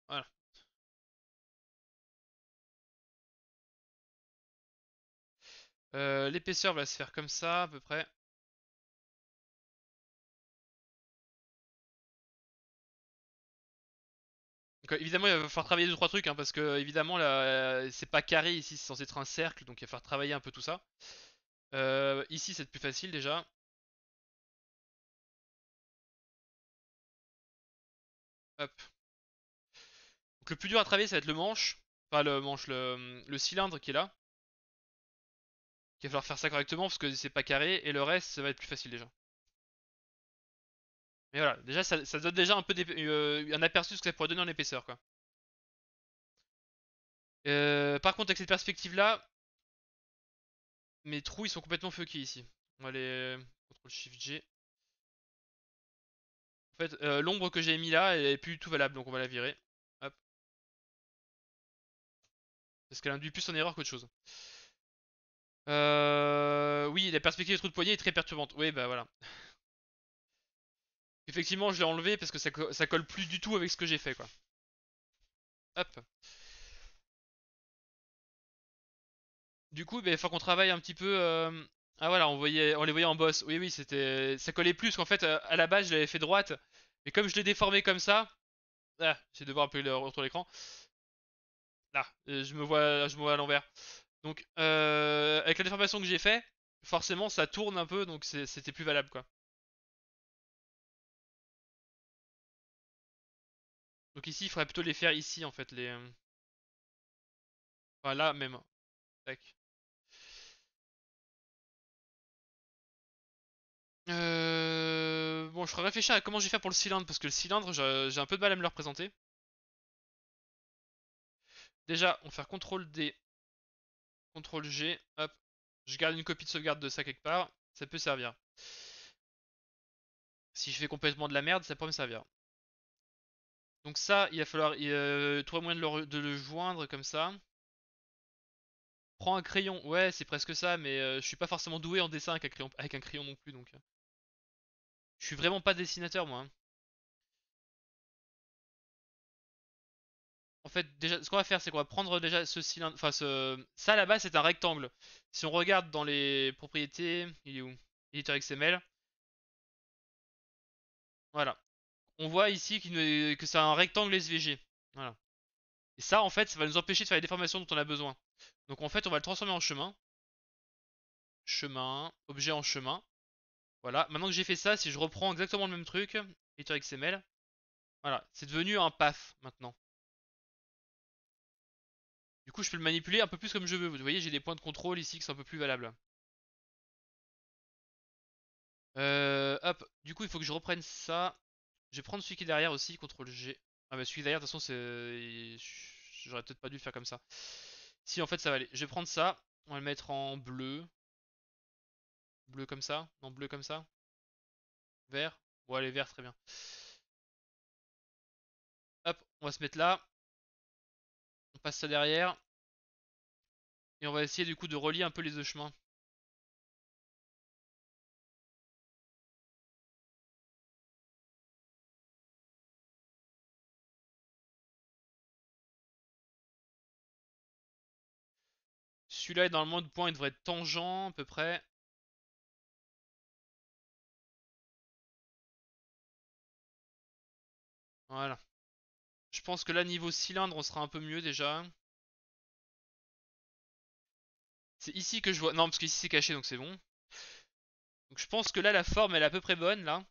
Voilà. L'épaisseur va se faire comme ça, à peu près. Donc, évidemment, il va falloir travailler deux trois trucs, hein, parce que évidemment, là, c'est pas carré ici, c'est censé être un cercle, donc il va falloir travailler un peu tout ça. Ici, c'est plus facile déjà. Hop. Donc le plus dur à travailler, ça va être le manche. Enfin, le manche, le cylindre qui est là. Il va falloir faire ça correctement parce que c'est pas carré. Et le reste, ça va être plus facile déjà. Mais voilà, déjà, ça donne déjà un peu un aperçu de ce que ça pourrait donner en épaisseur, quoi. Par contre, avec cette perspective-là, mes trous, ils sont complètement fuckés ici. On va les... CTRL SHIFT G. En fait, l'ombre que j'ai mis là, elle est plus du tout valable, donc on va la virer. Hop. Parce qu'elle induit plus en erreur qu'autre chose. Oui, la perspective des trous de poignée est très perturbante. Oui, bah voilà. Effectivement, je l'ai enlevé parce que ça colle plus du tout avec ce que j'ai fait, quoi. Hop. Du coup, il faut qu'on travaille un petit peu. Ah voilà, on les voyait en boss. Oui, oui, ça collait plus qu'en fait, à la base, je l'avais fait droite. Mais comme je l'ai déformé comme ça, ah, j'essaie de voir un peu le retour de l'écran. Là, je me vois à l'envers. Donc, avec la déformation que j'ai fait, forcément, ça tourne un peu, donc c'était plus valable, quoi. Donc ici, il faudrait plutôt les faire ici, en fait, enfin, là même. Tac. Bon, je ferais réfléchir à comment je vais faire pour le cylindre, parce que le cylindre, j'ai un peu de mal à me le représenter. Déjà, on va faire CTRL D, CTRL G, hop. Je garde une copie de sauvegarde de ça quelque part, ça peut servir. Si je fais complètement de la merde, ça peut me servir. Donc ça, il va falloir trouver moyen de le joindre comme ça. Prends un crayon, ouais, c'est presque ça, mais je suis pas forcément doué en dessin avec un crayon non plus, donc. Je suis vraiment pas dessinateur, moi, hein. En fait, déjà, ce qu'on va faire, c'est qu'on va prendre déjà ce cylindre, enfin ça là-bas, c'est un rectangle. Si on regarde dans les propriétés, il est où? Éditeur XML. Voilà. On voit ici que c'est un rectangle SVG. Voilà. Et ça, en fait, ça va nous empêcher de faire les déformations dont on a besoin. Donc en fait, on va le transformer en chemin. Chemin, objet en chemin. Voilà. Maintenant que j'ai fait ça, si je reprends exactement le même truc, éditeur XML, voilà, c'est devenu un path maintenant. Du coup, je peux le manipuler un peu plus comme je veux. Vous voyez, j'ai des points de contrôle ici qui sont un peu plus valables. Hop, du coup, il faut que je reprenne ça. Je vais prendre celui qui est derrière aussi, CTRL G. Ah bah celui derrière, de toute façon, j'aurais peut-être pas dû le faire comme ça. Si, en fait, ça va aller. Je vais prendre ça. On va le mettre en bleu. Bleu comme ça. Non, bleu comme ça. Vert. Bon, allez, vert, très bien. Hop, on va se mettre là. On passe ça derrière. Et on va essayer du coup de relier un peu les deux chemins. Celui-là, normalement, le point, il devrait être tangent à peu près. Voilà. Je pense que là, niveau cylindre, on sera un peu mieux déjà. C'est ici que je vois. Non, parce qu'ici c'est caché, donc c'est bon. Donc je pense que là, la forme, elle est à peu près bonne, là.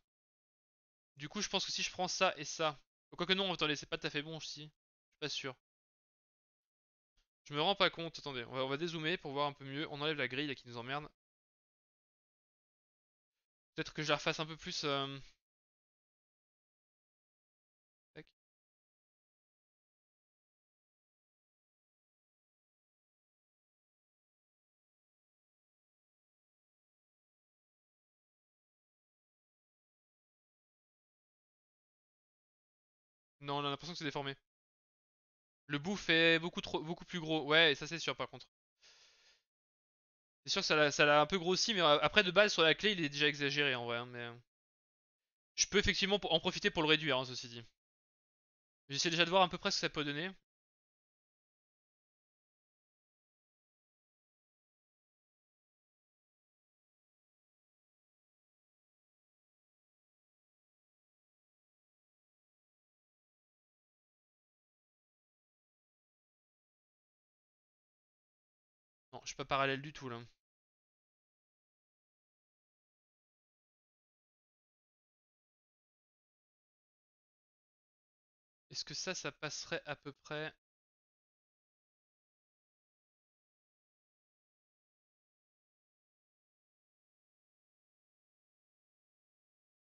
Du coup, je pense que si je prends ça et ça. Quoique non, attendez, c'est pas tout à fait bon aussi. Je suis pas sûr. Je me rends pas compte. Attendez, on va dézoomer pour voir un peu mieux. On enlève la grille là qui nous emmerde. Peut-être que je la refasse un peu plus. Tac. Non, on a l'impression que c'est déformé. Le bout fait beaucoup plus gros. Ouais, ça c'est sûr par contre. C'est sûr que ça l'a un peu grossi, mais après de base sur la clé, il est déjà exagéré en vrai, hein, mais je peux effectivement en profiter pour le réduire, hein, ceci dit. J'essaie déjà de voir à peu près ce que ça peut donner. Non, je suis pas parallèle du tout là. Est-ce que ça passerait à peu près?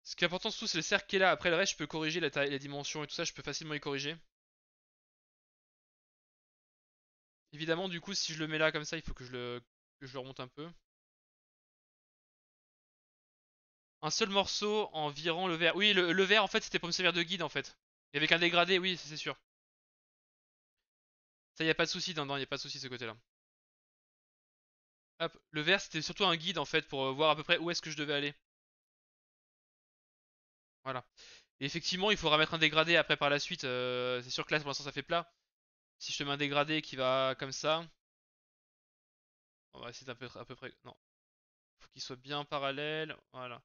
Ce qui est important surtout c'est le cercle qui est là. Après le reste je peux corriger la taille, la dimension et tout ça, je peux facilement y corriger. Évidemment du coup si je le mets là comme ça il faut que je le remonte un peu. Un seul morceau en virant le verre. Oui le verre en fait c'était pour me servir de guide en fait. Et avec un dégradé oui c'est sûr. Ça, y a pas de souci, non, non, y a pas de souci de ce côté-là. Hop, le vert c'était surtout un guide en fait pour voir à peu près où est-ce que je devais aller. Voilà. Et effectivement, il faudra mettre un dégradé après par la suite. C'est sûr que là pour l'instant ça fait plat. Si je te mets un dégradé qui va comme ça, on va essayer à peu près. Non, faut qu'il soit bien parallèle. Voilà.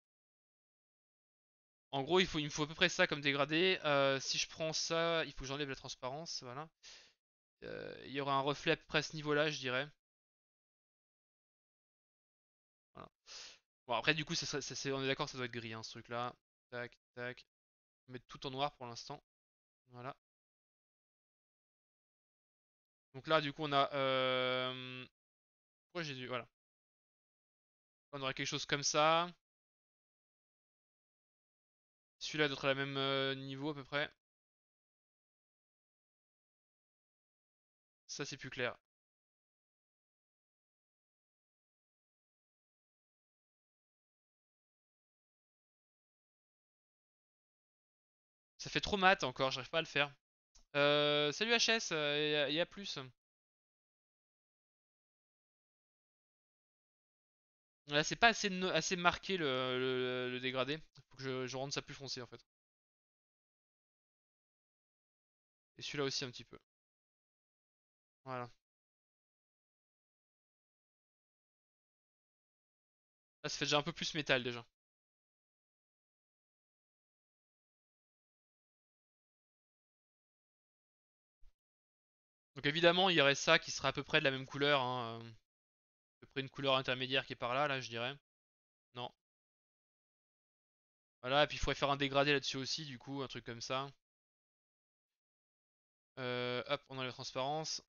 En gros, il me faut à peu près ça comme dégradé. Si je prends ça, il faut que j'enlève la transparence. Voilà. Il y aura un reflet à peu près à ce niveau-là, je dirais. Voilà. Bon, après, du coup, on est d'accord, ça doit être gris, hein, ce truc-là. Tac, tac. On va mettre tout en noir pour l'instant. Voilà. Donc là, du coup, on a. Pourquoi j'ai dû. Voilà. On aurait quelque chose comme ça. Celui-là doit être à la même niveau à peu près. Ça, c'est plus clair. Ça fait trop mat encore, j'arrive pas à le faire. Salut HS, et à plus. Là, c'est pas assez, assez marqué le dégradé. Faut que je rende ça plus foncé en fait. Et celui-là aussi un petit peu. Voilà. Là, ça fait déjà un peu plus métal déjà. Donc évidemment, il y aurait ça qui serait à peu près de la même couleur, hein, à peu près une couleur intermédiaire qui est par là, je dirais. Non. Voilà, et puis il faudrait faire un dégradé là-dessus aussi, du coup, un truc comme ça. Hop, on a la transparence.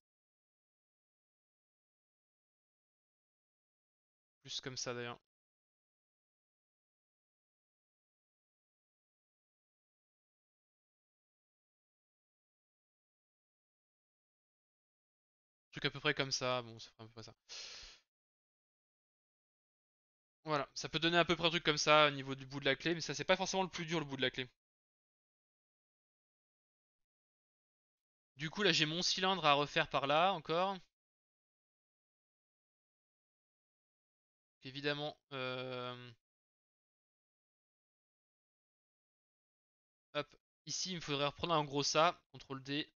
Plus comme ça d'ailleurs. Un truc à peu près comme ça, bon, ça fera à peu près ça. Voilà, ça peut donner à peu près un truc comme ça au niveau du bout de la clé, mais ça c'est pas forcément le plus dur le bout de la clé. Du coup là j'ai mon cylindre à refaire par là encore. Évidemment, hop, ici il me faudrait reprendre un gros ça, CTRL D.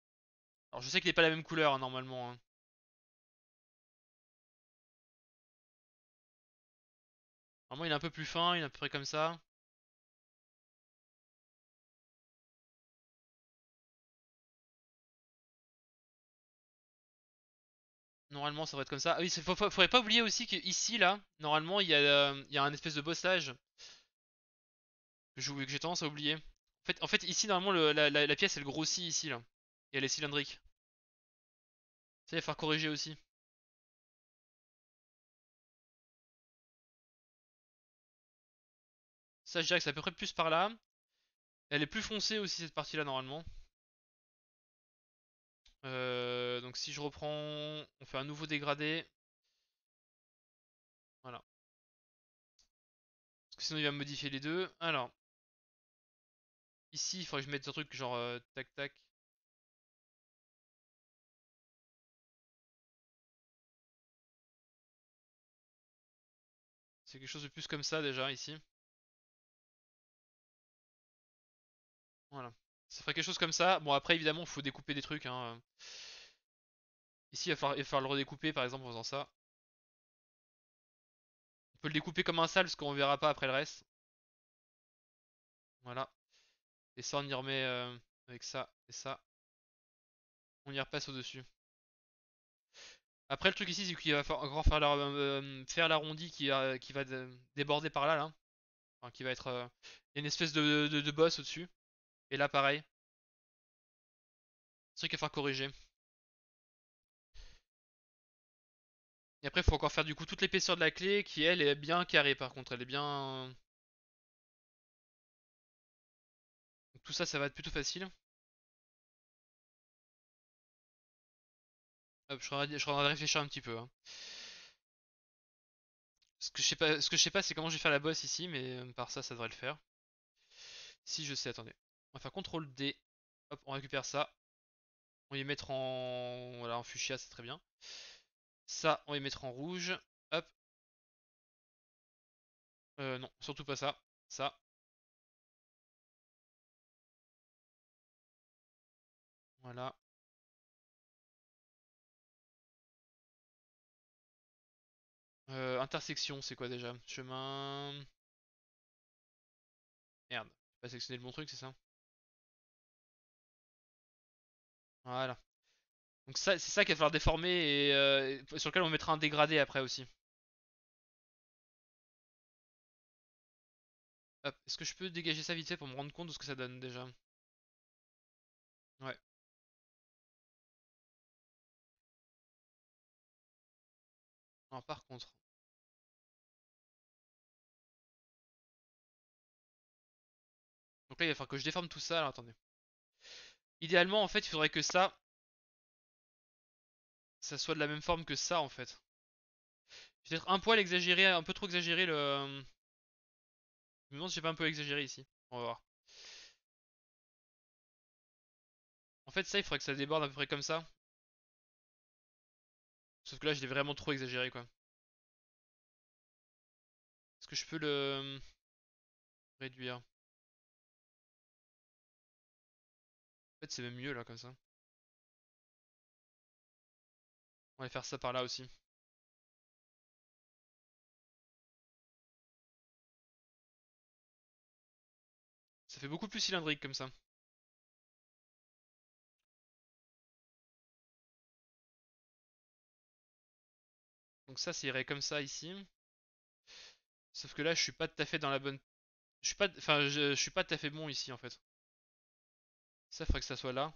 Alors je sais qu'il n'est pas la même couleur hein, normalement, hein. Normalement il est un peu plus fin, il est à peu près comme ça. Normalement ça devrait être comme ça. Ah oui, faudrait pas oublier aussi que ici là, normalement il y a un espèce de bossage que j'ai tendance à oublier. En fait ici normalement la pièce elle grossit ici là. Et elle est cylindrique. Ça il va falloir corriger aussi. Ça je dirais que c'est à peu près plus par là. Elle est plus foncée aussi cette partie là normalement. Donc si je reprends, on fait un nouveau dégradé. Voilà. Parce que sinon il va modifier les deux. Alors, ici il faudrait que je mette un truc genre tac tac. C'est quelque chose de plus comme ça déjà ici. Voilà. Ça ferait quelque chose comme ça. Bon après évidemment il faut découper des trucs, hein. Ici il va falloir le redécouper par exemple en faisant ça. On peut le découper comme un sale parce qu'on verra pas après le reste. Voilà. Et ça on y remet avec ça et ça. On y repasse au-dessus. Après le truc ici c'est qu'il va encore faire l'arrondi qui va déborder par là là. Enfin, qui va être... Il y a une espèce de boss au-dessus. Et là pareil. C'est vrai qu'il va falloir corriger. Et après il faut encore faire du coup toute l'épaisseur de la clé qui elle est bien carrée par contre. Elle est bien... Donc, tout ça ça va être plutôt facile. Hop, je suis en train de réfléchir un petit peu, hein. Ce que je sais pas c'est comment je vais faire la boss ici. Mais par ça ça devrait le faire. Si je sais, attendez. On va faire CTRL D. Hop, on récupère ça. On va y mettre en... Voilà, en fuchsia, c'est très bien. Ça, on va y mettre en rouge. Hop. Non, surtout pas ça. Ça. Voilà. Intersection, c'est quoi déjà? Chemin... Merde. J'ai pas sélectionné le bon truc, c'est ça? Voilà. Donc ça, c'est ça qu'il va falloir déformer et sur lequel on mettra un dégradé après aussi. Hop. Est-ce que je peux dégager ça vite fait pour me rendre compte de ce que ça donne déjà? Ouais. Alors par contre. Donc là, il va falloir que je déforme tout ça. Alors attendez. Idéalement, en fait, il faudrait que ça soit de la même forme que ça, en fait. Peut-être un poil exagéré, un peu trop exagéré le... Je me demande si j'ai pas un peu exagéré ici. On va voir. En fait, ça, il faudrait que ça déborde à peu près comme ça. Sauf que là, je l'ai vraiment trop exagéré, quoi. Est-ce que je peux le réduire? En fait, c'est même mieux, là, comme ça. On va faire ça par là aussi. Ça fait beaucoup plus cylindrique, comme ça. Donc ça irait comme ça, ici. Sauf que là, je suis pas tout à fait dans la bonne... Je suis pas... Enfin, je suis pas tout à fait bon ici, en fait. Ça, faudrait que ça soit là.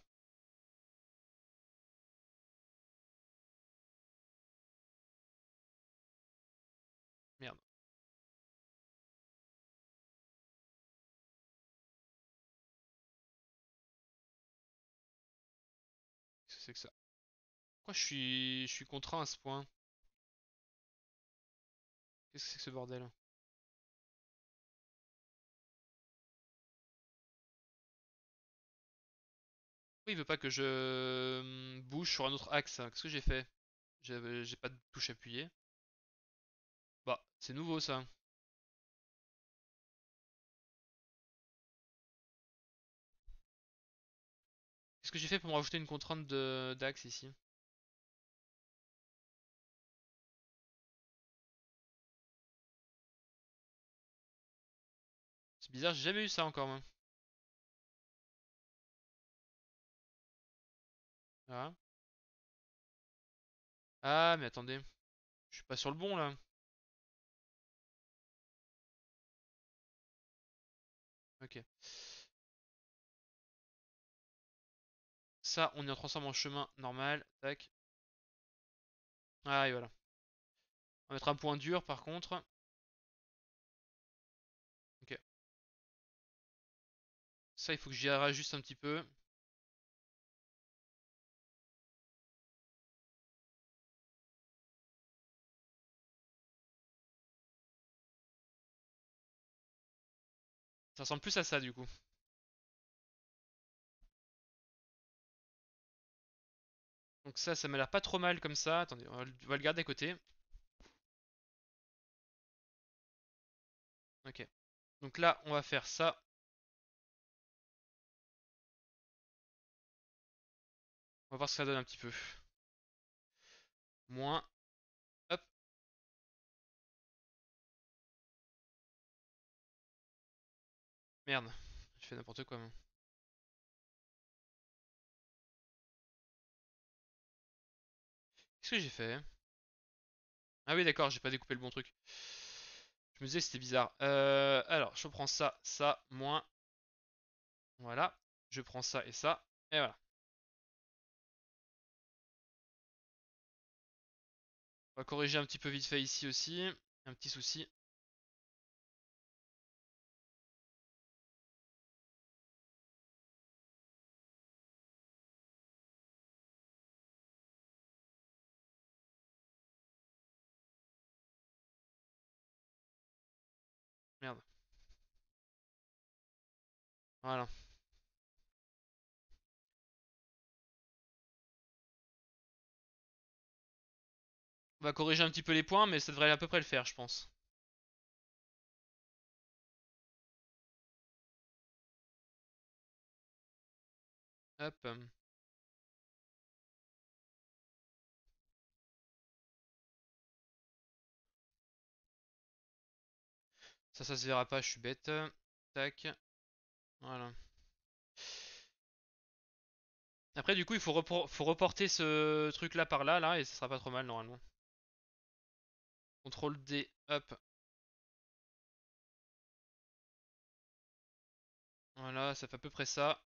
Merde. Qu'est-ce que c'est que ça? Pourquoi je suis contraint à ce point? Qu'est-ce que c'est que ce bordel? Pourquoi il veut pas que je bouge sur un autre axe? Qu'est-ce que j'ai fait? J'ai pas de touche appuyée. Bah, c'est nouveau ça. Qu'est-ce que j'ai fait pour me rajouter une contrainte de d'axe ici? C'est bizarre, j'ai jamais eu ça encore moi. Ah. Ah, mais attendez. Je suis pas sur le bon là. Ok. Ça, on est en transforme en chemin normal. Tac. Ah, et voilà. On va mettre un point dur par contre. Ok. Ça, il faut que j'y rajuste un petit peu. Ça ressemble plus à ça du coup. Donc ça m'a l'air pas trop mal comme ça. Attendez, on va le garder à côté. Ok. Donc là, on va faire ça. On va voir ce que ça donne un petit peu. Moins. Hop. Merde. Je fais n'importe quoi, moi. Qu'est-ce que j'ai fait? Ah oui, d'accord, j'ai pas découpé le bon truc. Je me disais c'était bizarre. Alors, je prends ça, ça, moins. Voilà. Je prends ça et ça. Et voilà. On va corriger un petit peu vite fait ici aussi. Un petit souci. Merde. Voilà. On va corriger un petit peu les points, mais ça devrait à peu près le faire, je pense. Hop. Ça se verra pas, je suis bête. Tac. Voilà. Après, du coup, faut reporter ce truc là par là, là, et ça sera pas trop mal normalement. CTRL D, hop. Voilà, ça fait à peu près ça.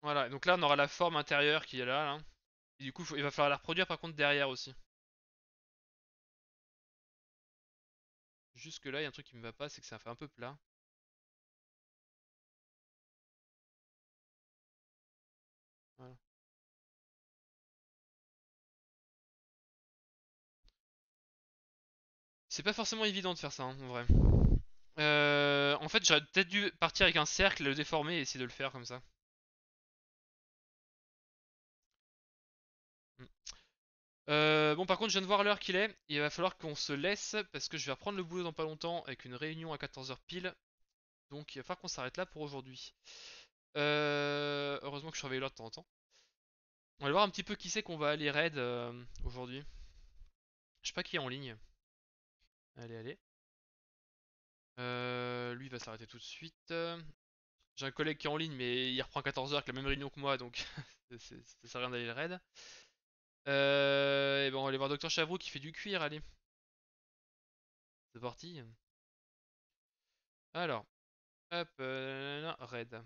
Voilà, donc là, on aura la forme intérieure qui est là, là. Et du coup, il va falloir la reproduire par contre derrière aussi. Jusque là, il y a un truc qui me va pas, c'est que ça fait un peu plat. Voilà. C'est pas forcément évident de faire ça, hein, en vrai. En fait, j'aurais peut-être dû partir avec un cercle, le déformer et essayer de le faire comme ça. Hmm. Bon, par contre, je viens de voir l'heure qu'il est. Il va falloir qu'on se laisse parce que je vais reprendre le boulot dans pas longtemps avec une réunion à 14h pile. Donc, il va falloir qu'on s'arrête là pour aujourd'hui. Heureusement que je surveille l'heure de temps en temps. On va voir un petit peu qui c'est qu'on va aller raid aujourd'hui. Je sais pas qui est en ligne. Allez, allez. Lui il va s'arrêter tout de suite. J'ai un collègue qui est en ligne, mais il reprend 14h avec la même réunion que moi, donc ça sert à rien d'aller le raid. Et bon, on va aller voir Docteur Chavroux qui fait du cuir, allez. C'est parti. Alors, hop, raid.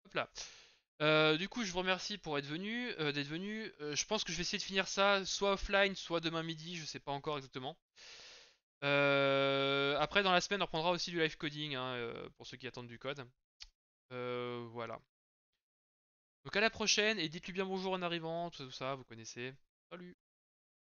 Hop là. Du coup, je vous remercie pour être venu, d'être venu. Je pense que je vais essayer de finir ça soit offline, soit demain midi, je sais pas encore exactement. Après, dans la semaine, on reprendra aussi du live coding, hein, pour ceux qui attendent du code. Voilà. Donc à la prochaine et dites-lui bien bonjour en arrivant, tout ça, vous connaissez. Salut!